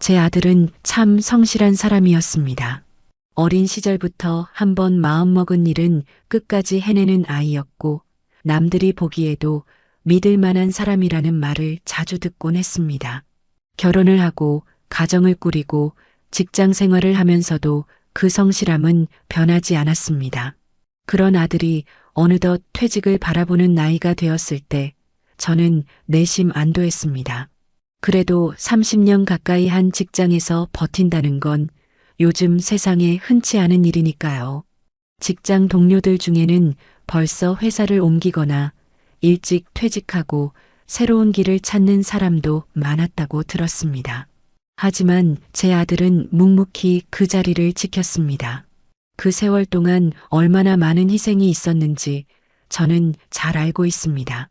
제 아들은 참 성실한 사람이었습니다. 어린 시절부터 한번 마음먹은 일은 끝까지 해내는 아이였고 남들이 보기에도 믿을 만한 사람이라는 말을 자주 듣곤 했습니다. 결혼을 하고 가정을 꾸리고 직장 생활을 하면서도 그 성실함은 변하지 않았습니다. 그런 아들이 어느덧 퇴직을 바라보는 나이가 되었을 때 저는 내심 안도했습니다. 그래도 30년 가까이 한 직장에서 버틴다는 건 요즘 세상에 흔치 않은 일이니까요. 직장 동료들 중에는 벌써 회사를 옮기거나 일찍 퇴직하고 새로운 길을 찾는 사람도 많았다고 들었습니다. 하지만 제 아들은 묵묵히 그 자리를 지켰습니다. 그 세월 동안 얼마나 많은 희생이 있었는지 저는 잘 알고 있습니다.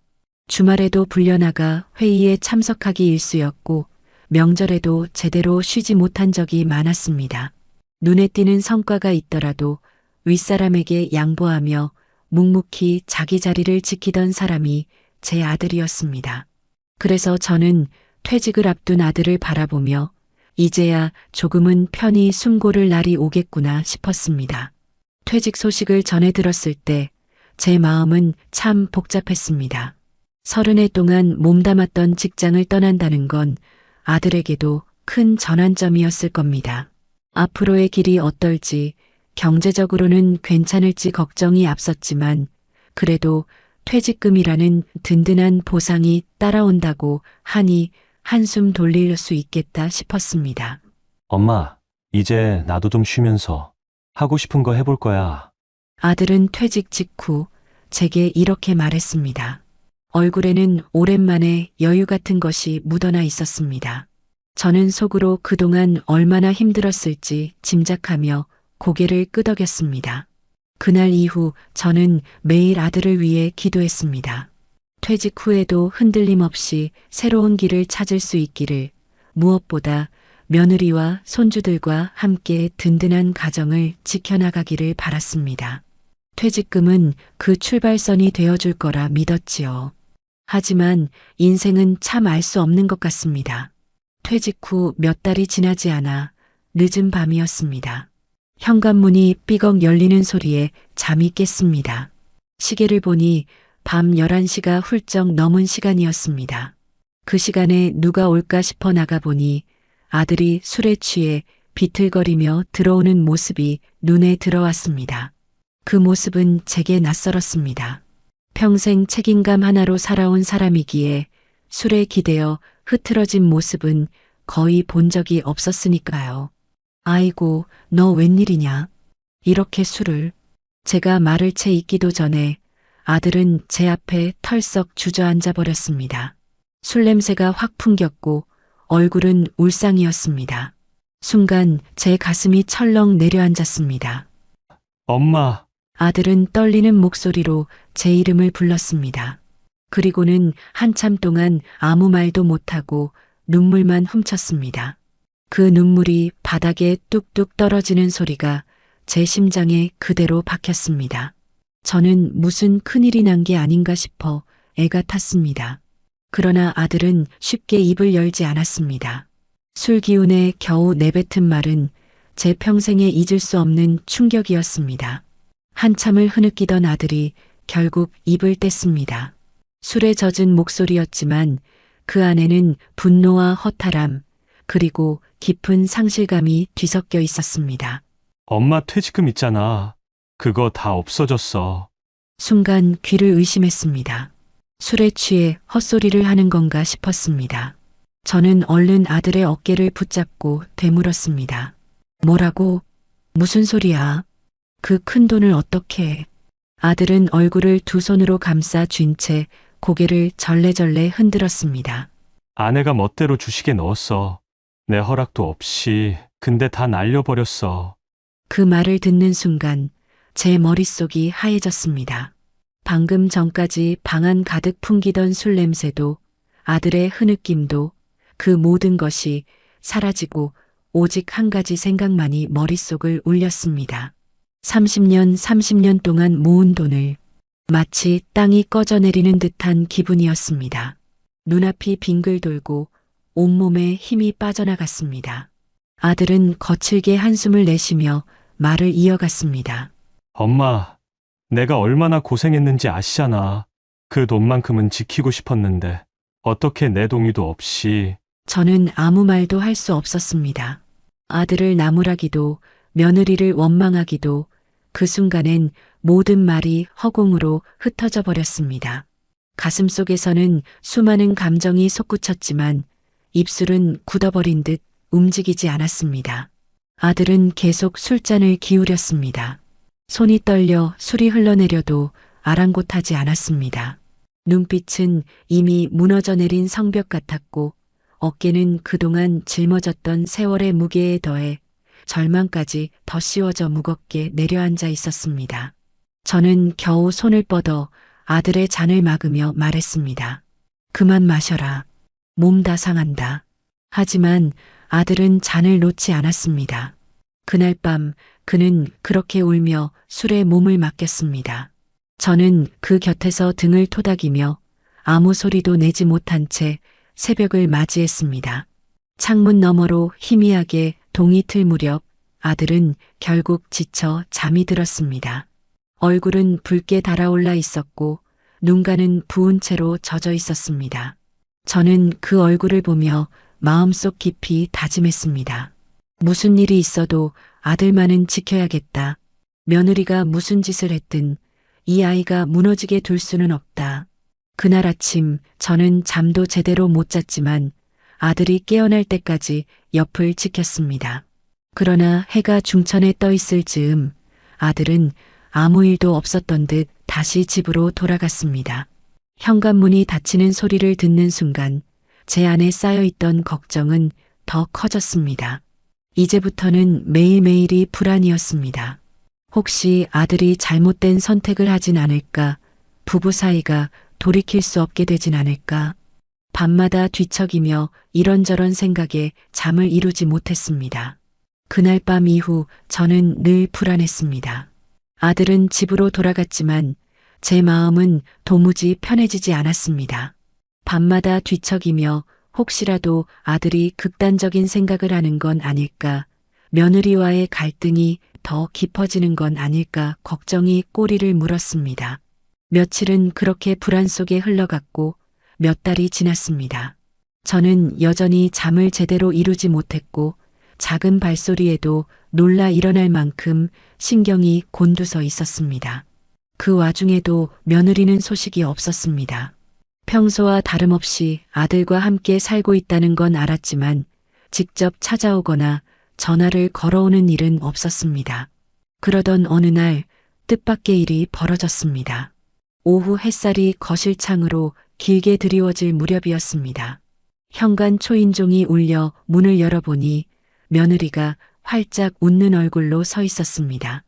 주말에도 불려나가 회의에 참석하기 일쑤였고 명절에도 제대로 쉬지 못한 적이 많았습니다. 눈에 띄는 성과가 있더라도 윗사람에게 양보하며 묵묵히 자기 자리를 지키던 사람이 제 아들이었습니다. 그래서 저는 퇴직을 앞둔 아들을 바라보며 이제야 조금은 편히 숨 고를 날이 오겠구나 싶었습니다. 퇴직 소식을 전해 들었을 때 제 마음은 참 복잡했습니다. 30해 동안 몸담았던 직장을 떠난다는 건 아들에게도 큰 전환점이었을 겁니다. 앞으로의 길이 어떨지 경제적으로는 괜찮을지 걱정이 앞섰지만 그래도 퇴직금이라는 든든한 보상이 따라온다고 하니 한숨 돌릴 수 있겠다 싶었습니다. 엄마, 이제 나도 좀 쉬면서 하고 싶은 거 해볼 거야. 아들은 퇴직 직후 제게 이렇게 말했습니다. 얼굴에는 오랜만에 여유 같은 것이 묻어나 있었습니다. 저는 속으로 그동안 얼마나 힘들었을지 짐작하며 고개를 끄덕였습니다. 그날 이후 저는 매일 아들을 위해 기도했습니다. 퇴직 후에도 흔들림 없이 새로운 길을 찾을 수 있기를, 무엇보다 며느리와 손주들과 함께 든든한 가정을 지켜나가기를 바랐습니다. 퇴직금은 그 출발선이 되어줄 거라 믿었지요. 하지만 인생은 참 알 수 없는 것 같습니다. 퇴직 후 몇 달이 지나지 않아 늦은 밤이었습니다. 현관문이 삐걱 열리는 소리에 잠이 깼습니다. 시계를 보니 밤 11시가 훌쩍 넘은 시간이었습니다. 그 시간에 누가 올까 싶어 나가보니 아들이 술에 취해 비틀거리며 들어오는 모습이 눈에 들어왔습니다. 그 모습은 제게 낯설었습니다. 평생 책임감 하나로 살아온 사람이기에 술에 기대어 흐트러진 모습은 거의 본 적이 없었으니까요. 아이고, 너 웬일이냐? 이렇게 술을. 제가 말을 채 있기도 전에 아들은 제 앞에 털썩 주저앉아 버렸습니다. 술 냄새가 확 풍겼고 얼굴은 울상이었습니다. 순간 제 가슴이 철렁 내려앉았습니다. 엄마, 아들은 떨리는 목소리로 제 이름을 불렀습니다. 그리고는 한참 동안 아무 말도 못하고 눈물만 훔쳤습니다. 그 눈물이 바닥에 뚝뚝 떨어지는 소리가 제 심장에 그대로 박혔습니다. 저는 무슨 큰일이 난 게 아닌가 싶어 애가 탔습니다. 그러나 아들은 쉽게 입을 열지 않았습니다. 술 기운에 겨우 내뱉은 말은 제 평생에 잊을 수 없는 충격이었습니다. 한참을 흐느끼던 아들이 결국 입을 뗐습니다. 술에 젖은 목소리였지만 그 안에는 분노와 허탈함, 그리고 깊은 상실감이 뒤섞여 있었습니다. 엄마 퇴직금 있잖아. 그거 다 없어졌어. 순간 귀를 의심했습니다. 술에 취해 헛소리를 하는 건가 싶었습니다. 저는 얼른 아들의 어깨를 붙잡고 되물었습니다. 뭐라고? 무슨 소리야? 그 큰 돈을 어떻게 해? 아들은 얼굴을 두 손으로 감싸 쥔 채 고개를 절레절레 흔들었습니다. 아내가 멋대로 주식에 넣었어. 내 허락도 없이. 근데 다 날려버렸어. 그 말을 듣는 순간 제 머릿속이 하얘졌습니다. 방금 전까지 방 안 가득 풍기던 술 냄새도 아들의 흐느낌도 그 모든 것이 사라지고 오직 한 가지 생각만이 머릿속을 울렸습니다. 30년 동안 모은 돈을 마치 땅이 꺼져내리는 듯한 기분이었습니다. 눈앞이 빙글 돌고 온몸에 힘이 빠져나갔습니다. 아들은 거칠게 한숨을 내쉬며 말을 이어갔습니다. 엄마, 내가 얼마나 고생했는지 아시잖아. 그 돈만큼은 지키고 싶었는데 어떻게 내 동의도 없이. 저는 아무 말도 할 수 없었습니다. 아들을 나무라기도 며느리를 원망하기도 그 순간엔 모든 말이 허공으로 흩어져 버렸습니다. 가슴 속에서는 수많은 감정이 솟구쳤지만 입술은 굳어버린 듯 움직이지 않았습니다. 아들은 계속 술잔을 기울였습니다. 손이 떨려 술이 흘러내려도 아랑곳하지 않았습니다. 눈빛은 이미 무너져 내린 성벽 같았고 어깨는 그동안 짊어졌던 세월의 무게에 더해 절망까지 더 씌워져 무겁게 내려앉아 있었습니다. 저는 겨우 손을 뻗어 아들의 잔을 막으며 말했습니다. 그만 마셔라. 몸 다 상한다. 하지만 아들은 잔을 놓지 않았습니다. 그날 밤 그는 그렇게 울며 술에 몸을 맡겼습니다. 저는 그 곁에서 등을 토닥이며 아무 소리도 내지 못한 채 새벽을 맞이했습니다. 창문 너머로 희미하게 동이 틀 무렵 아들은 결국 지쳐 잠이 들었습니다. 얼굴은 붉게 달아올라 있었고 눈가는 부은 채로 젖어 있었습니다. 저는 그 얼굴을 보며 마음속 깊이 다짐했습니다. 무슨 일이 있어도 아들만은 지켜야겠다. 며느리가 무슨 짓을 했든 이 아이가 무너지게 둘 수는 없다. 그날 아침 저는 잠도 제대로 못 잤지만 아들이 깨어날 때까지 옆을 지켰습니다. 그러나 해가 중천에 떠 있을 즈음 아들은 아무 일도 없었던 듯 다시 집으로 돌아갔습니다. 현관문이 닫히는 소리를 듣는 순간 제 안에 쌓여있던 걱정은 더 커졌습니다. 이제부터는 매일매일이 불안이었습니다. 혹시 아들이 잘못된 선택을 하진 않을까? 부부 사이가 돌이킬 수 없게 되진 않을까? 밤마다 뒤척이며 이런저런 생각에 잠을 이루지 못했습니다. 그날 밤 이후 저는 늘 불안했습니다. 아들은 집으로 돌아갔지만 제 마음은 도무지 편해지지 않았습니다. 밤마다 뒤척이며 혹시라도 아들이 극단적인 생각을 하는 건 아닐까, 며느리와의 갈등이 더 깊어지는 건 아닐까 걱정이 꼬리를 물었습니다. 며칠은 그렇게 불안 속에 흘러갔고 몇 달이 지났습니다. 저는 여전히 잠을 제대로 이루지 못했고 작은 발소리에도 놀라 일어날 만큼 신경이 곤두서 있었습니다. 그 와중에도 며느리는 소식이 없었습니다. 평소와 다름없이 아들과 함께 살고 있다는 건 알았지만 직접 찾아오거나 전화를 걸어오는 일은 없었습니다. 그러던 어느 날 뜻밖의 일이 벌어졌습니다. 오후 햇살이 거실 창으로 길게 드리워질 무렵이었습니다. 현관 초인종이 울려 문을 열어보니 며느리가 활짝 웃는 얼굴로 서 있었습니다.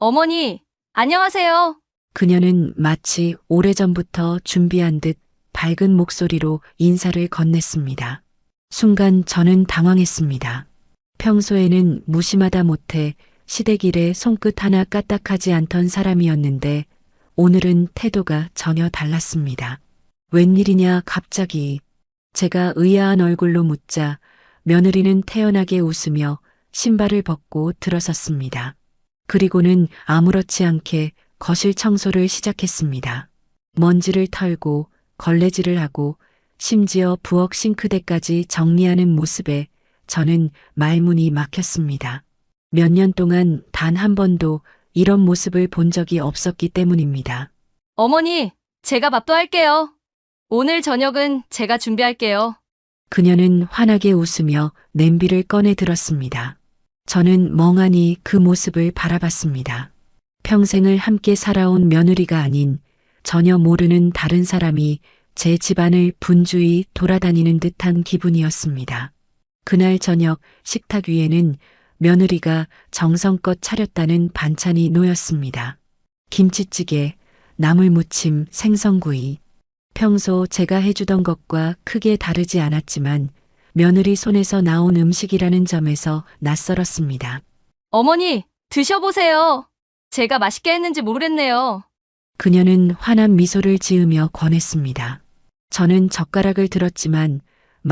어머니, 안녕하세요. 그녀는 마치 오래전부터 준비한 듯 밝은 목소리로 인사를 건넸습니다. 순간 저는 당황했습니다. 평소에는 무심하다 못해 시댁일에 손끝 하나 까딱하지 않던 사람이었는데 오늘은 태도가 전혀 달랐습니다. 웬일이냐 갑자기. 제가 의아한 얼굴로 묻자 며느리는 태연하게 웃으며 신발을 벗고 들어섰습니다. 그리고는 아무렇지 않게 거실 청소를 시작했습니다. 먼지를 털고 걸레질을 하고 심지어 부엌 싱크대까지 정리하는 모습에 저는 말문이 막혔습니다. 몇 년 동안 단 한 번도 이런 모습을 본 적이 없었기 때문입니다. 어머니, 제가 밥도 할게요. 오늘 저녁은 제가 준비할게요. 그녀는 환하게 웃으며 냄비를 꺼내 들었습니다. 저는 멍하니 그 모습을 바라봤습니다. 평생을 함께 살아온 며느리가 아닌 전혀 모르는 다른 사람이 제 집안을 분주히 돌아다니는 듯한 기분이었습니다. 그날 저녁 식탁 위에는 며느리가 정성껏 차렸다는 반찬이 놓였습니다. 김치찌개, 나물무침, 생선구이. 평소 제가 해주던 것과 크게 다르지 않았지만 며느리 손에서 나온 음식이라는 점에서 낯설었습니다. 어머니, 드셔보세요. 제가 맛있게 했는지 모르겠네요. 그녀는 환한 미소를 지으며 권했습니다. 저는 젓가락을 들었지만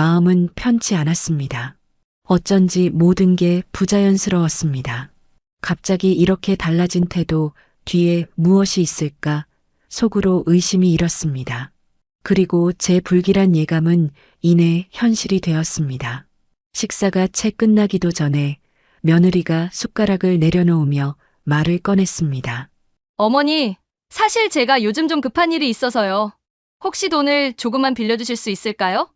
마음은 편치 않았습니다. 어쩐지 모든 게 부자연스러웠습니다. 갑자기 이렇게 달라진 태도 뒤에 무엇이 있을까 속으로 의심이 일었습니다. 그리고 제 불길한 예감은 이내 현실이 되었습니다. 식사가 채 끝나기도 전에 며느리가 숟가락을 내려놓으며 말을 꺼냈습니다. 어머니, 사실 제가 요즘 좀 급한 일이 있어서요. 혹시 돈을 조금만 빌려주실 수 있을까요?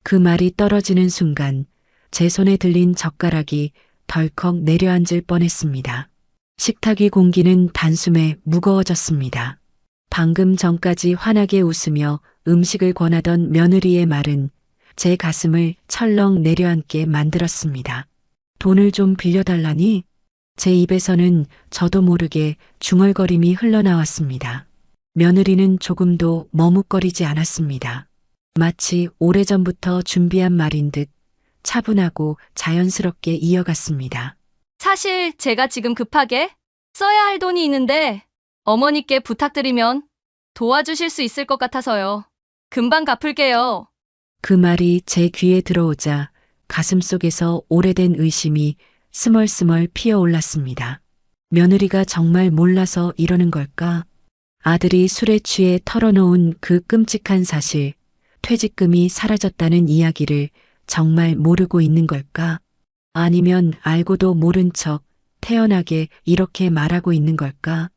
그 말이 떨어지는 순간 제 손에 들린 젓가락이 덜컥 내려앉을 뻔했습니다. 식탁 위 공기는 단숨에 무거워졌습니다. 방금 전까지 환하게 웃으며 음식을 권하던 며느리의 말은 제 가슴을 철렁 내려앉게 만들었습니다. 돈을 좀 빌려달라니? 제 입에서는 저도 모르게 중얼거림이 흘러나왔습니다. 며느리는 조금도 머뭇거리지 않았습니다. 마치 오래전부터 준비한 말인 듯 차분하고 자연스럽게 이어갔습니다. 사실 제가 지금 급하게 써야 할 돈이 있는데 어머니께 부탁드리면 도와주실 수 있을 것 같아서요. 금방 갚을게요. 그 말이 제 귀에 들어오자 가슴 속에서 오래된 의심이 스멀스멀 피어올랐습니다. 며느리가 정말 몰라서 이러는 걸까? 아들이 술에 취해 털어놓은 그 끔찍한 사실, 퇴직금이 사라졌다는 이야기를 정말 모르고 있는 걸까? 아니면 알고도 모른 척 태연하게 이렇게 말하고 있는 걸까?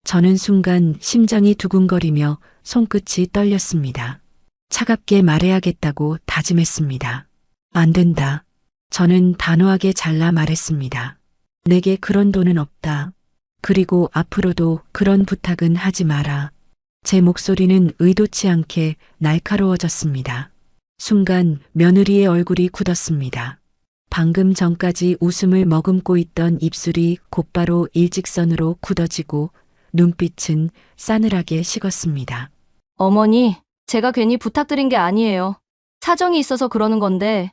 저는 순간 심장이 두근거리며 손끝이 떨렸습니다. 차갑게 말해야겠다고 다짐했습니다. 안 된다. 저는 단호하게 잘라 말했습니다. 내게 그런 돈은 없다. 그리고 앞으로도 그런 부탁은 하지 마라. 제 목소리는 의도치 않게 날카로워졌습니다. 순간 며느리의 얼굴이 굳었습니다. 방금 전까지 웃음을 머금고 있던 입술이 곧바로 일직선으로 굳어지고 눈빛은 싸늘하게 식었습니다. 어머니, 제가 괜히 부탁드린 게 아니에요. 사정이 있어서 그러는 건데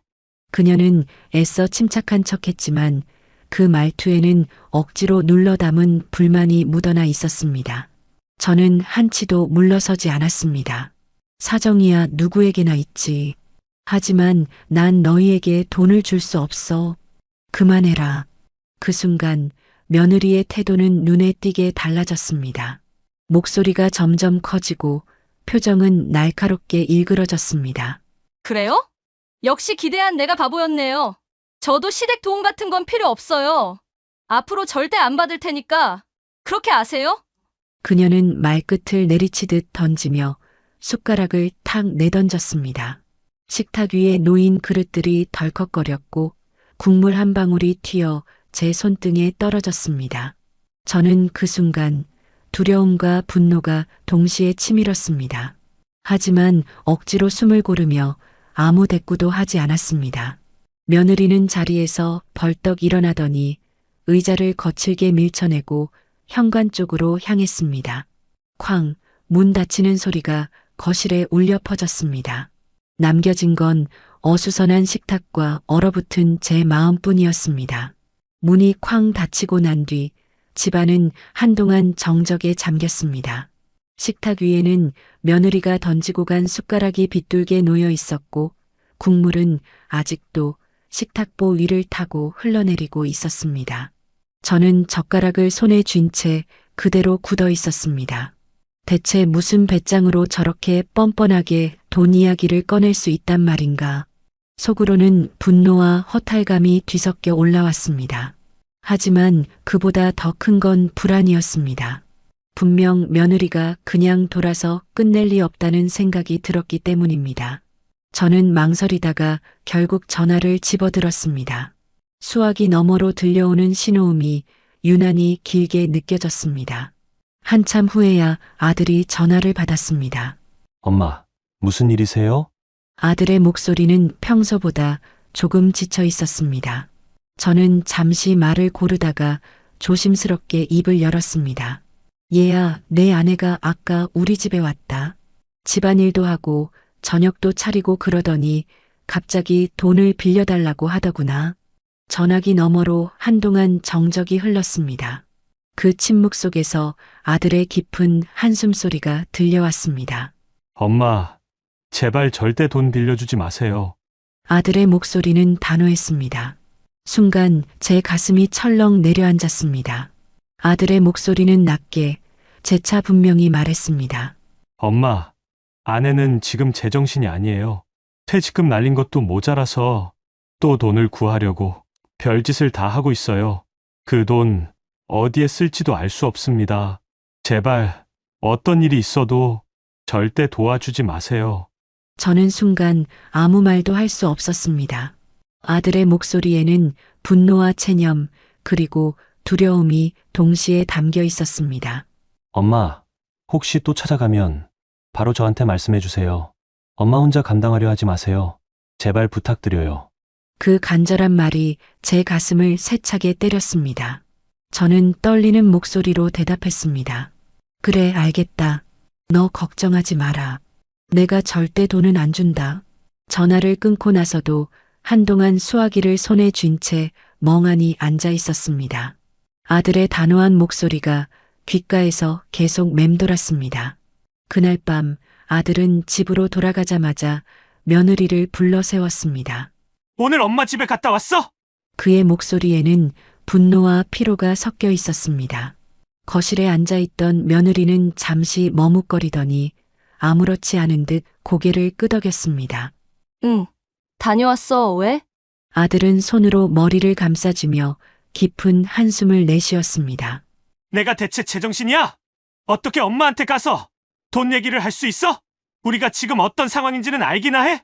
그녀는 애써 침착한 척했지만 그 말투에는 억지로 눌러 담은 불만이 묻어나 있었습니다. 저는 한치도 물러서지 않았습니다. 사정이야 누구에게나 있지. 하지만 난 너희에게 돈을 줄 수 없어. 그만해라. 그 순간 며느리의 태도는 눈에 띄게 달라졌습니다. 목소리가 점점 커지고 표정은 날카롭게 일그러졌습니다. 그래요? 역시 기대한 내가 바보였네요. 저도 시댁 도움 같은 건 필요 없어요. 앞으로 절대 안 받을 테니까 그렇게 아세요? 그녀는 말끝을 내리치듯 던지며 숟가락을 탁 내던졌습니다. 식탁 위에 놓인 그릇들이 덜컥거렸고 국물 한 방울이 튀어 제 손등에 떨어졌습니다. 저는 그 순간 두려움과 분노가 동시에 치밀었습니다. 하지만 억지로 숨을 고르며 아무 대꾸도 하지 않았습니다. 며느리는 자리에서 벌떡 일어나더니 의자를 거칠게 밀쳐내고 현관 쪽으로 향했습니다. 쾅, 문 닫히는 소리가 거실에 울려 퍼졌습니다. 남겨진 건 어수선한 식탁과 얼어붙은 제 마음뿐이었습니다. 문이 쾅 닫히고 난 뒤 집안은 한동안 정적에 잠겼습니다. 식탁 위에는 며느리가 던지고 간 숟가락이 빗둘게 놓여 있었고 국물은 아직도 식탁보 위를 타고 흘러내리고 있었습니다. 저는 젓가락을 손에 쥔 채 그대로 굳어 있었습니다. 대체 무슨 배짱으로 저렇게 뻔뻔하게 돈 이야기를 꺼낼 수 있단 말인가. 속으로는 분노와 허탈감이 뒤섞여 올라왔습니다. 하지만 그보다 더 큰 건 불안이었습니다. 분명 며느리가 그냥 돌아서 끝낼 리 없다는 생각이 들었기 때문입니다. 저는 망설이다가 결국 전화를 집어들었습니다. 수화기 너머로 들려오는 신호음이 유난히 길게 느껴졌습니다. 한참 후에야 아들이 전화를 받았습니다. 엄마, 무슨 일이세요? 아들의 목소리는 평소보다 조금 지쳐 있었습니다. 저는 잠시 말을 고르다가 조심스럽게 입을 열었습니다. 얘야, 내 아내가 아까 우리 집에 왔다. 집안일도 하고 저녁도 차리고 그러더니 갑자기 돈을 빌려달라고 하더구나. 전화기 너머로 한동안 정적이 흘렀습니다. 그 침묵 속에서 아들의 깊은 한숨 소리가 들려왔습니다. 엄마, 제발 절대 돈 빌려주지 마세요. 아들의 목소리는 단호했습니다. 순간 제 가슴이 철렁 내려앉았습니다. 아들의 목소리는 낮게 재차 분명히 말했습니다. 엄마, 아내는 지금 제정신이 아니에요. 퇴직금 날린 것도 모자라서 또 돈을 구하려고 별짓을 다 하고 있어요. 그 돈 어디에 쓸지도 알 수 없습니다. 제발 어떤 일이 있어도 절대 도와주지 마세요. 저는 순간 아무 말도 할 수 없었습니다. 아들의 목소리에는 분노와 체념, 그리고 두려움이 동시에 담겨 있었습니다. 엄마, 혹시 또 찾아가면 바로 저한테 말씀해 주세요. 엄마 혼자 감당하려 하지 마세요. 제발 부탁드려요. 그 간절한 말이 제 가슴을 세차게 때렸습니다. 저는 떨리는 목소리로 대답했습니다. 그래, 알겠다. 너 걱정하지 마라. 내가 절대 돈은 안 준다. 전화를 끊고 나서도 한동안 수화기를 손에 쥔 채 멍하니 앉아 있었습니다. 아들의 단호한 목소리가 귓가에서 계속 맴돌았습니다. 그날 밤 아들은 집으로 돌아가자마자 며느리를 불러 세웠습니다. 오늘 엄마 집에 갔다 왔어? 그의 목소리에는 분노와 피로가 섞여 있었습니다. 거실에 앉아 있던 며느리는 잠시 머뭇거리더니 아무렇지 않은 듯 고개를 끄덕였습니다. 응, 다녀왔어. 왜? 아들은 손으로 머리를 감싸주며 깊은 한숨을 내쉬었습니다. 내가 대체 제정신이야? 어떻게 엄마한테 가서 돈 얘기를 할 수 있어? 우리가 지금 어떤 상황인지는 알기나 해?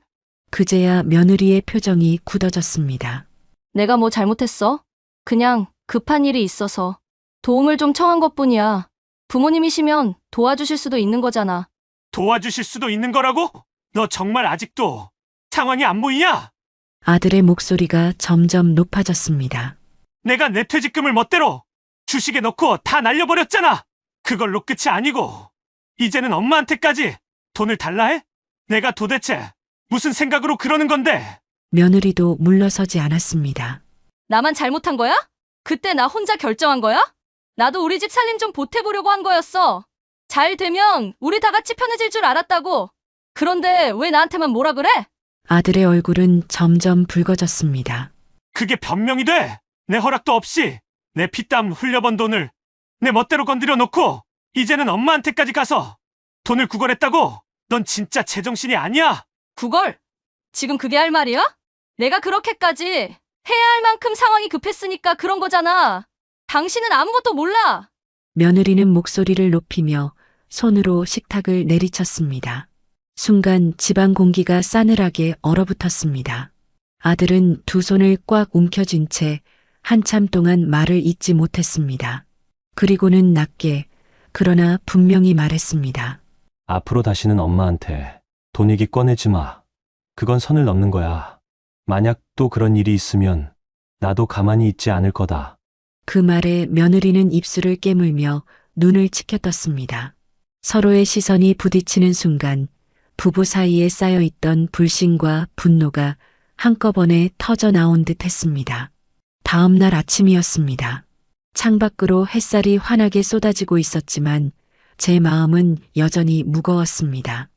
그제야 며느리의 표정이 굳어졌습니다. 내가 뭐 잘못했어? 그냥 급한 일이 있어서 도움을 좀 청한 것뿐이야. 부모님이시면 도와주실 수도 있는 거잖아. 도와주실 수도 있는 거라고? 너 정말 아직도 상황이 안 보이냐? 아들의 목소리가 점점 높아졌습니다. 내가 내 퇴직금을 멋대로 주식에 넣고 다 날려버렸잖아. 그걸로 끝이 아니고 이제는 엄마한테까지 돈을 달라 해? 내가 도대체 무슨 생각으로 그러는 건데? 며느리도 물러서지 않았습니다. 나만 잘못한 거야? 그때 나 혼자 결정한 거야? 나도 우리 집 살림 좀 보태보려고 한 거였어. 잘 되면 우리 다 같이 편해질 줄 알았다고. 그런데 왜 나한테만 뭐라 그래? 아들의 얼굴은 점점 붉어졌습니다. 그게 변명이 돼. 내 허락도 없이 내 피땀 흘려번 돈을 내 멋대로 건드려 놓고 이제는 엄마한테까지 가서 돈을 구걸했다고? 넌 진짜 제정신이 아니야. 구걸? 지금 그게 할 말이야? 내가 그렇게까지 해야 할 만큼 상황이 급했으니까 그런 거잖아. 당신은 아무것도 몰라. 며느리는 목소리를 높이며 손으로 식탁을 내리쳤습니다. 순간 집안 공기가 싸늘하게 얼어붙었습니다. 아들은 두 손을 꽉 움켜쥔 채 한참 동안 말을 잇지 못했습니다. 그리고는 낮게 그러나 분명히 말했습니다. 앞으로 다시는 엄마한테 돈 얘기 꺼내지 마. 그건 선을 넘는 거야. 만약 또 그런 일이 있으면 나도 가만히 있지 않을 거다. 그 말에 며느리는 입술을 깨물며 눈을 치켜떴습니다. 서로의 시선이 부딪히는 순간 부부 사이에 쌓여있던 불신과 분노가 한꺼번에 터져 나온 듯 했습니다. 다음 날 아침이었습니다. 창밖으로 햇살이 환하게 쏟아지고 있었지만 제 마음은 여전히 무거웠습니다.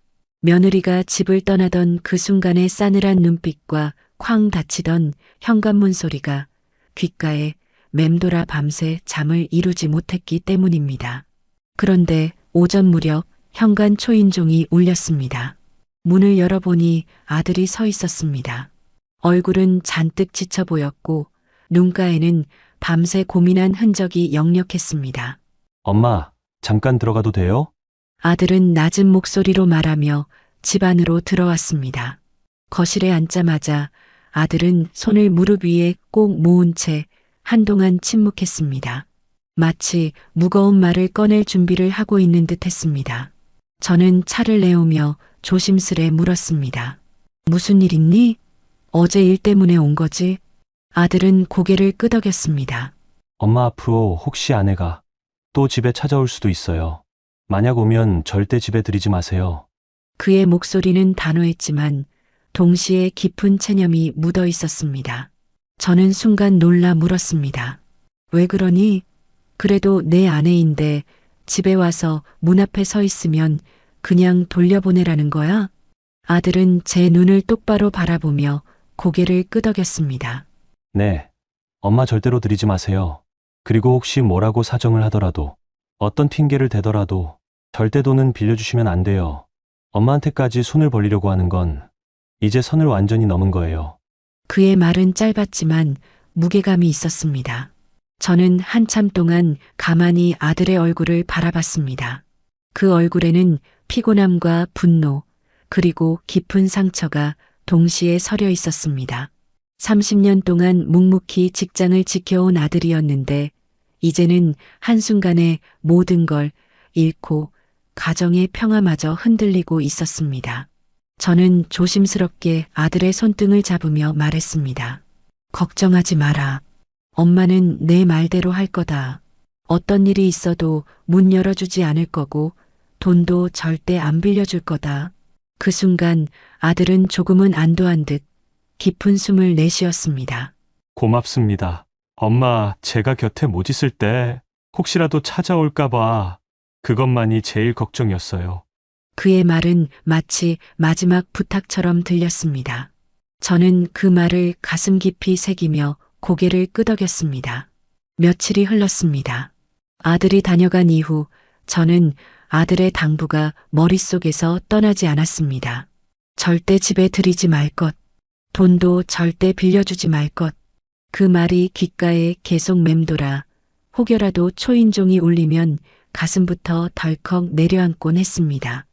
며느리가 집을 떠나던 그 순간의 싸늘한 눈빛과 쾅 닫히던 현관문 소리가 귓가에 맴돌아 밤새 잠을 이루지 못했기 때문입니다. 그런데 오전 무렵 현관 초인종이 울렸습니다. 문을 열어보니 아들이 서 있었습니다. 얼굴은 잔뜩 지쳐 보였고 눈가에는 밤새 고민한 흔적이 역력했습니다. 엄마, 잠깐 들어가도 돼요? 아들은 낮은 목소리로 말하며 집 안으로 들어왔습니다. 거실에 앉자마자 아들은 손을 무릎 위에 꼭 모은 채 한동안 침묵했습니다. 마치 무거운 말을 꺼낼 준비를 하고 있는 듯 했습니다. 저는 차를 내오며 조심스레 물었습니다. 무슨 일 있니? 어제 일 때문에 온 거지? 아들은 고개를 끄덕였습니다. 엄마 앞으로 혹시 아내가 또 집에 찾아올 수도 있어요. 만약 오면 절대 집에 들이지 마세요. 그의 목소리는 단호했지만 동시에 깊은 체념이 묻어 있었습니다. 저는 순간 놀라 물었습니다. 왜 그러니? 그래도 내 아내인데 집에 와서 문 앞에 서 있으면 그냥 돌려보내라는 거야? 아들은 제 눈을 똑바로 바라보며 고개를 끄덕였습니다. 네. 엄마 절대로 드리지 마세요. 그리고 혹시 뭐라고 사정을 하더라도, 어떤 핑계를 대더라도 절대 돈은 빌려주시면 안 돼요. 엄마한테까지 손을 벌리려고 하는 건 이제 선을 완전히 넘은 거예요. 그의 말은 짧았지만 무게감이 있었습니다. 저는 한참 동안 가만히 아들의 얼굴을 바라봤습니다. 그 얼굴에는 피곤함과 분노, 그리고 깊은 상처가 동시에 서려 있었습니다. 30년 동안 묵묵히 직장을 지켜온 아들이었는데, 이제는 한순간에 모든 걸 잃고 가정의 평화마저 흔들리고 있었습니다. 저는 조심스럽게 아들의 손등을 잡으며 말했습니다. 걱정하지 마라. 엄마는 내 말대로 할 거다. 어떤 일이 있어도 문 열어주지 않을 거고 돈도 절대 안 빌려줄 거다. 그 순간 아들은 조금은 안도한 듯 깊은 숨을 내쉬었습니다. 고맙습니다. 엄마, 제가 곁에 못 있을 때 혹시라도 찾아올까봐 그것만이 제일 걱정이었어요. 그의 말은 마치 마지막 부탁처럼 들렸습니다. 저는 그 말을 가슴 깊이 새기며 고개를 끄덕였습니다. 며칠이 흘렀습니다. 아들이 다녀간 이후 저는 아들의 당부가 머릿속에서 떠나지 않았습니다. 절대 집에 들이지 말 것, 돈도 절대 빌려주지 말 것. 그 말이 귓가에 계속 맴돌아 혹여라도 초인종이 울리면 가슴부터 덜컥 내려앉곤 했습니다.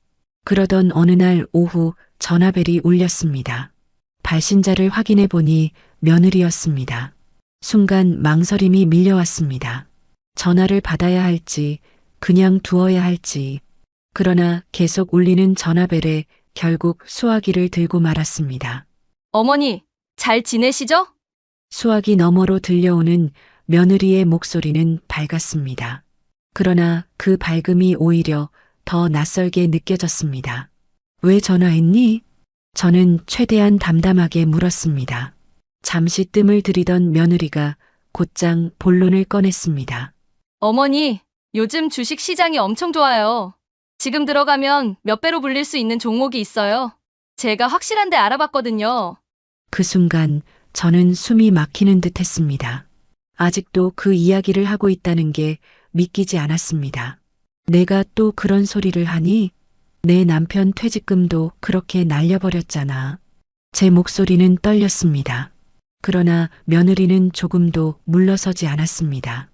그러던 어느 날 오후 전화벨이 울렸습니다. 발신자를 확인해 보니 며느리였습니다. 순간 망설임이 밀려왔습니다. 전화를 받아야 할지 그냥 두어야 할지. 그러나 계속 울리는 전화벨에 결국 수화기를 들고 말았습니다. 어머니, 잘 지내시죠? 수화기 너머로 들려오는 며느리의 목소리는 밝았습니다. 그러나 그 밝음이 오히려 더 낯설게 느껴졌습니다. 왜 전화했니? 저는 최대한 담담하게 물었습니다. 잠시 뜸을 들이던 며느리가 곧장 본론을 꺼냈습니다. 어머니, 요즘 주식 시장이 엄청 좋아요. 지금 들어가면 몇 배로 불릴 수 있는 종목이 있어요. 제가 확실한데 알아봤거든요. 그 순간 저는 숨이 막히는 듯 했습니다. 아직도 그 이야기를 하고 있다는 게 믿기지 않았습니다. 내가 또 그런 소리를 하니? 내 남편 퇴직금도 그렇게 날려버렸잖아. 제 목소리는 떨렸습니다. 그러나 며느리는 조금도 물러서지 않았습니다.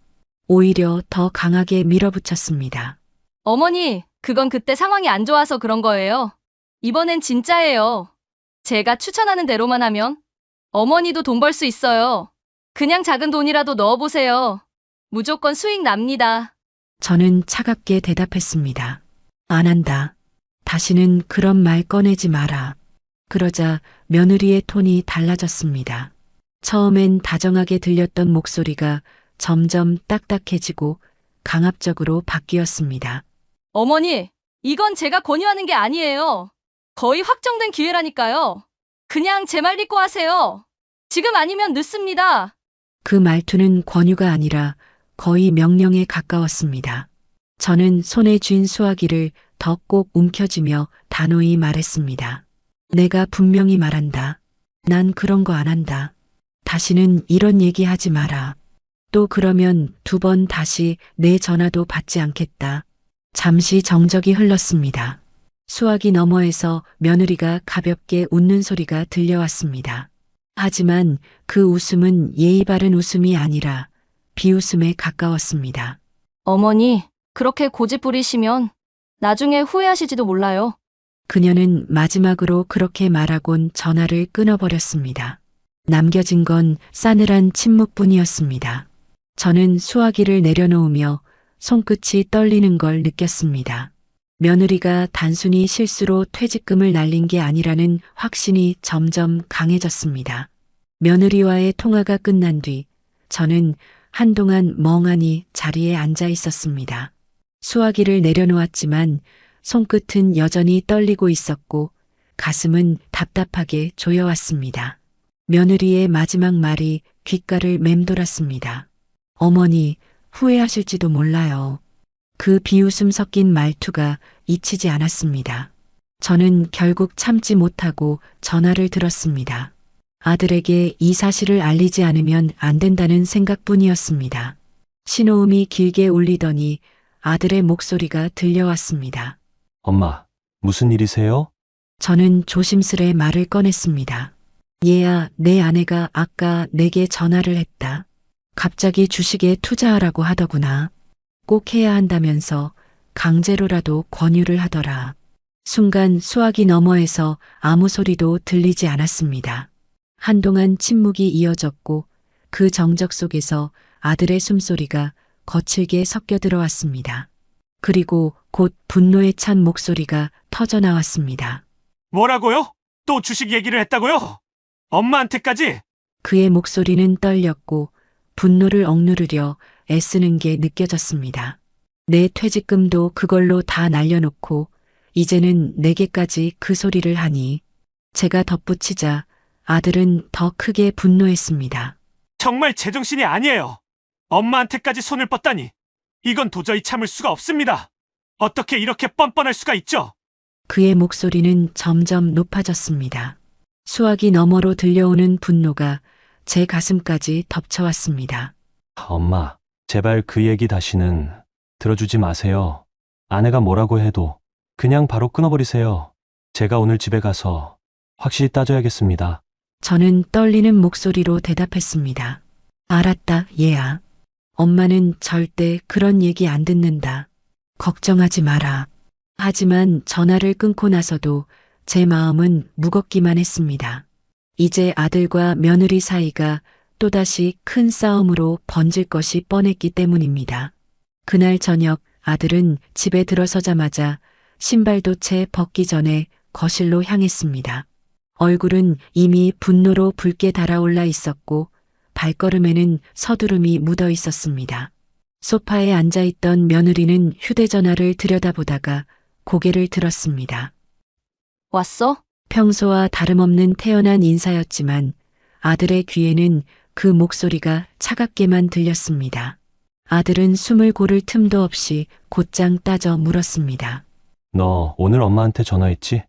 오히려 더 강하게 밀어붙였습니다. 어머니, 그건 그때 상황이 안 좋아서 그런 거예요. 이번엔 진짜예요. 제가 추천하는 대로만 하면 어머니도 돈 벌 수 있어요. 그냥 작은 돈이라도 넣어보세요. 무조건 수익 납니다. 저는 차갑게 대답했습니다. 안 한다. 다시는 그런 말 꺼내지 마라. 그러자 며느리의 톤이 달라졌습니다. 처음엔 다정하게 들렸던 목소리가 점점 딱딱해지고 강압적으로 바뀌었습니다. 어머니, 이건 제가 권유하는 게 아니에요. 거의 확정된 기회라니까요. 그냥 제 말 믿고 하세요. 지금 아니면 늦습니다. 그 말투는 권유가 아니라 거의 명령에 가까웠습니다. 저는 손에 쥔 수화기를 더 꼭 움켜쥐며 단호히 말했습니다. 내가 분명히 말한다. 난 그런 거 안 한다. 다시는 이런 얘기 하지 마라. 또 그러면 2번 다시 내 전화도 받지 않겠다. 잠시 정적이 흘렀습니다. 수화기 너머에서 며느리가 가볍게 웃는 소리가 들려왔습니다. 하지만 그 웃음은 예의 바른 웃음이 아니라 비웃음에 가까웠습니다. 어머니, 그렇게 고집 부리시면 나중에 후회하실지도 몰라요. 그녀는 마지막으로 그렇게 말하곤 전화를 끊어버렸습니다. 남겨진 건 싸늘한 침묵뿐이었습니다. 저는 수화기를 내려놓으며 손끝이 떨리는 걸 느꼈습니다. 며느리가 단순히 실수로 퇴직금을 날린 게 아니라는 확신이 점점 강해졌습니다. 며느리와의 통화가 끝난 뒤 저는 한동안 멍하니 자리에 앉아 있었습니다. 수화기를 내려놓았지만 손끝은 여전히 떨리고 있었고 가슴은 답답하게 조여왔습니다. 며느리의 마지막 말이 귓가를 맴돌았습니다. 어머니, 후회하실지도 몰라요. 그 비웃음 섞인 말투가 잊히지 않았습니다. 저는 결국 참지 못하고 전화를 들었습니다. 아들에게 이 사실을 알리지 않으면 안 된다는 생각뿐이었습니다. 신호음이 길게 울리더니 아들의 목소리가 들려왔습니다. 엄마, 무슨 일이세요? 저는 조심스레 말을 꺼냈습니다. 얘야, 내 아내가 아까 내게 전화를 했다. 갑자기 주식에 투자하라고 하더구나. 꼭 해야 한다면서 강제로라도 권유를 하더라. 순간 수화기 너머에서 아무 소리도 들리지 않았습니다. 한동안 침묵이 이어졌고 그 정적 속에서 아들의 숨소리가 거칠게 섞여 들어왔습니다. 그리고 곧 분노에 찬 목소리가 터져 나왔습니다. 뭐라고요? 또 주식 얘기를 했다고요? 엄마한테까지? 그의 목소리는 떨렸고 분노를 억누르려 애쓰는 게 느껴졌습니다. 내 퇴직금도 그걸로 다 날려놓고 이제는 내게까지 그 소리를 하니 제가 덧붙이자 아들은 더 크게 분노했습니다. 정말 제정신이 아니에요. 엄마한테까지 손을 뻗다니. 이건 도저히 참을 수가 없습니다. 어떻게 이렇게 뻔뻔할 수가 있죠? 그의 목소리는 점점 높아졌습니다. 수화기 너머로 들려오는 분노가 제 가슴까지 덮쳐왔습니다. 엄마, 제발 그 얘기 다시는 들어주지 마세요. 아내가 뭐라고 해도 그냥 바로 끊어버리세요. 제가 오늘 집에 가서 확실히 따져야겠습니다. 저는 떨리는 목소리로 대답했습니다. 알았다, 얘야. 엄마는 절대 그런 얘기 안 듣는다. 걱정하지 마라. 하지만 전화를 끊고 나서도 제 마음은 무겁기만 했습니다. 이제 아들과 며느리 사이가 또다시 큰 싸움으로 번질 것이 뻔했기 때문입니다. 그날 저녁 아들은 집에 들어서자마자 신발도 채 벗기 전에 거실로 향했습니다. 얼굴은 이미 분노로 붉게 달아올라 있었고 발걸음에는 서두름이 묻어 있었습니다. 소파에 앉아있던 며느리는 휴대전화를 들여다보다가 고개를 들었습니다. 왔어? 평소와 다름없는 태연한 인사였지만 아들의 귀에는 그 목소리가 차갑게만 들렸습니다. 아들은 숨을 고를 틈도 없이 곧장 따져 물었습니다. 너 오늘 엄마한테 전화했지?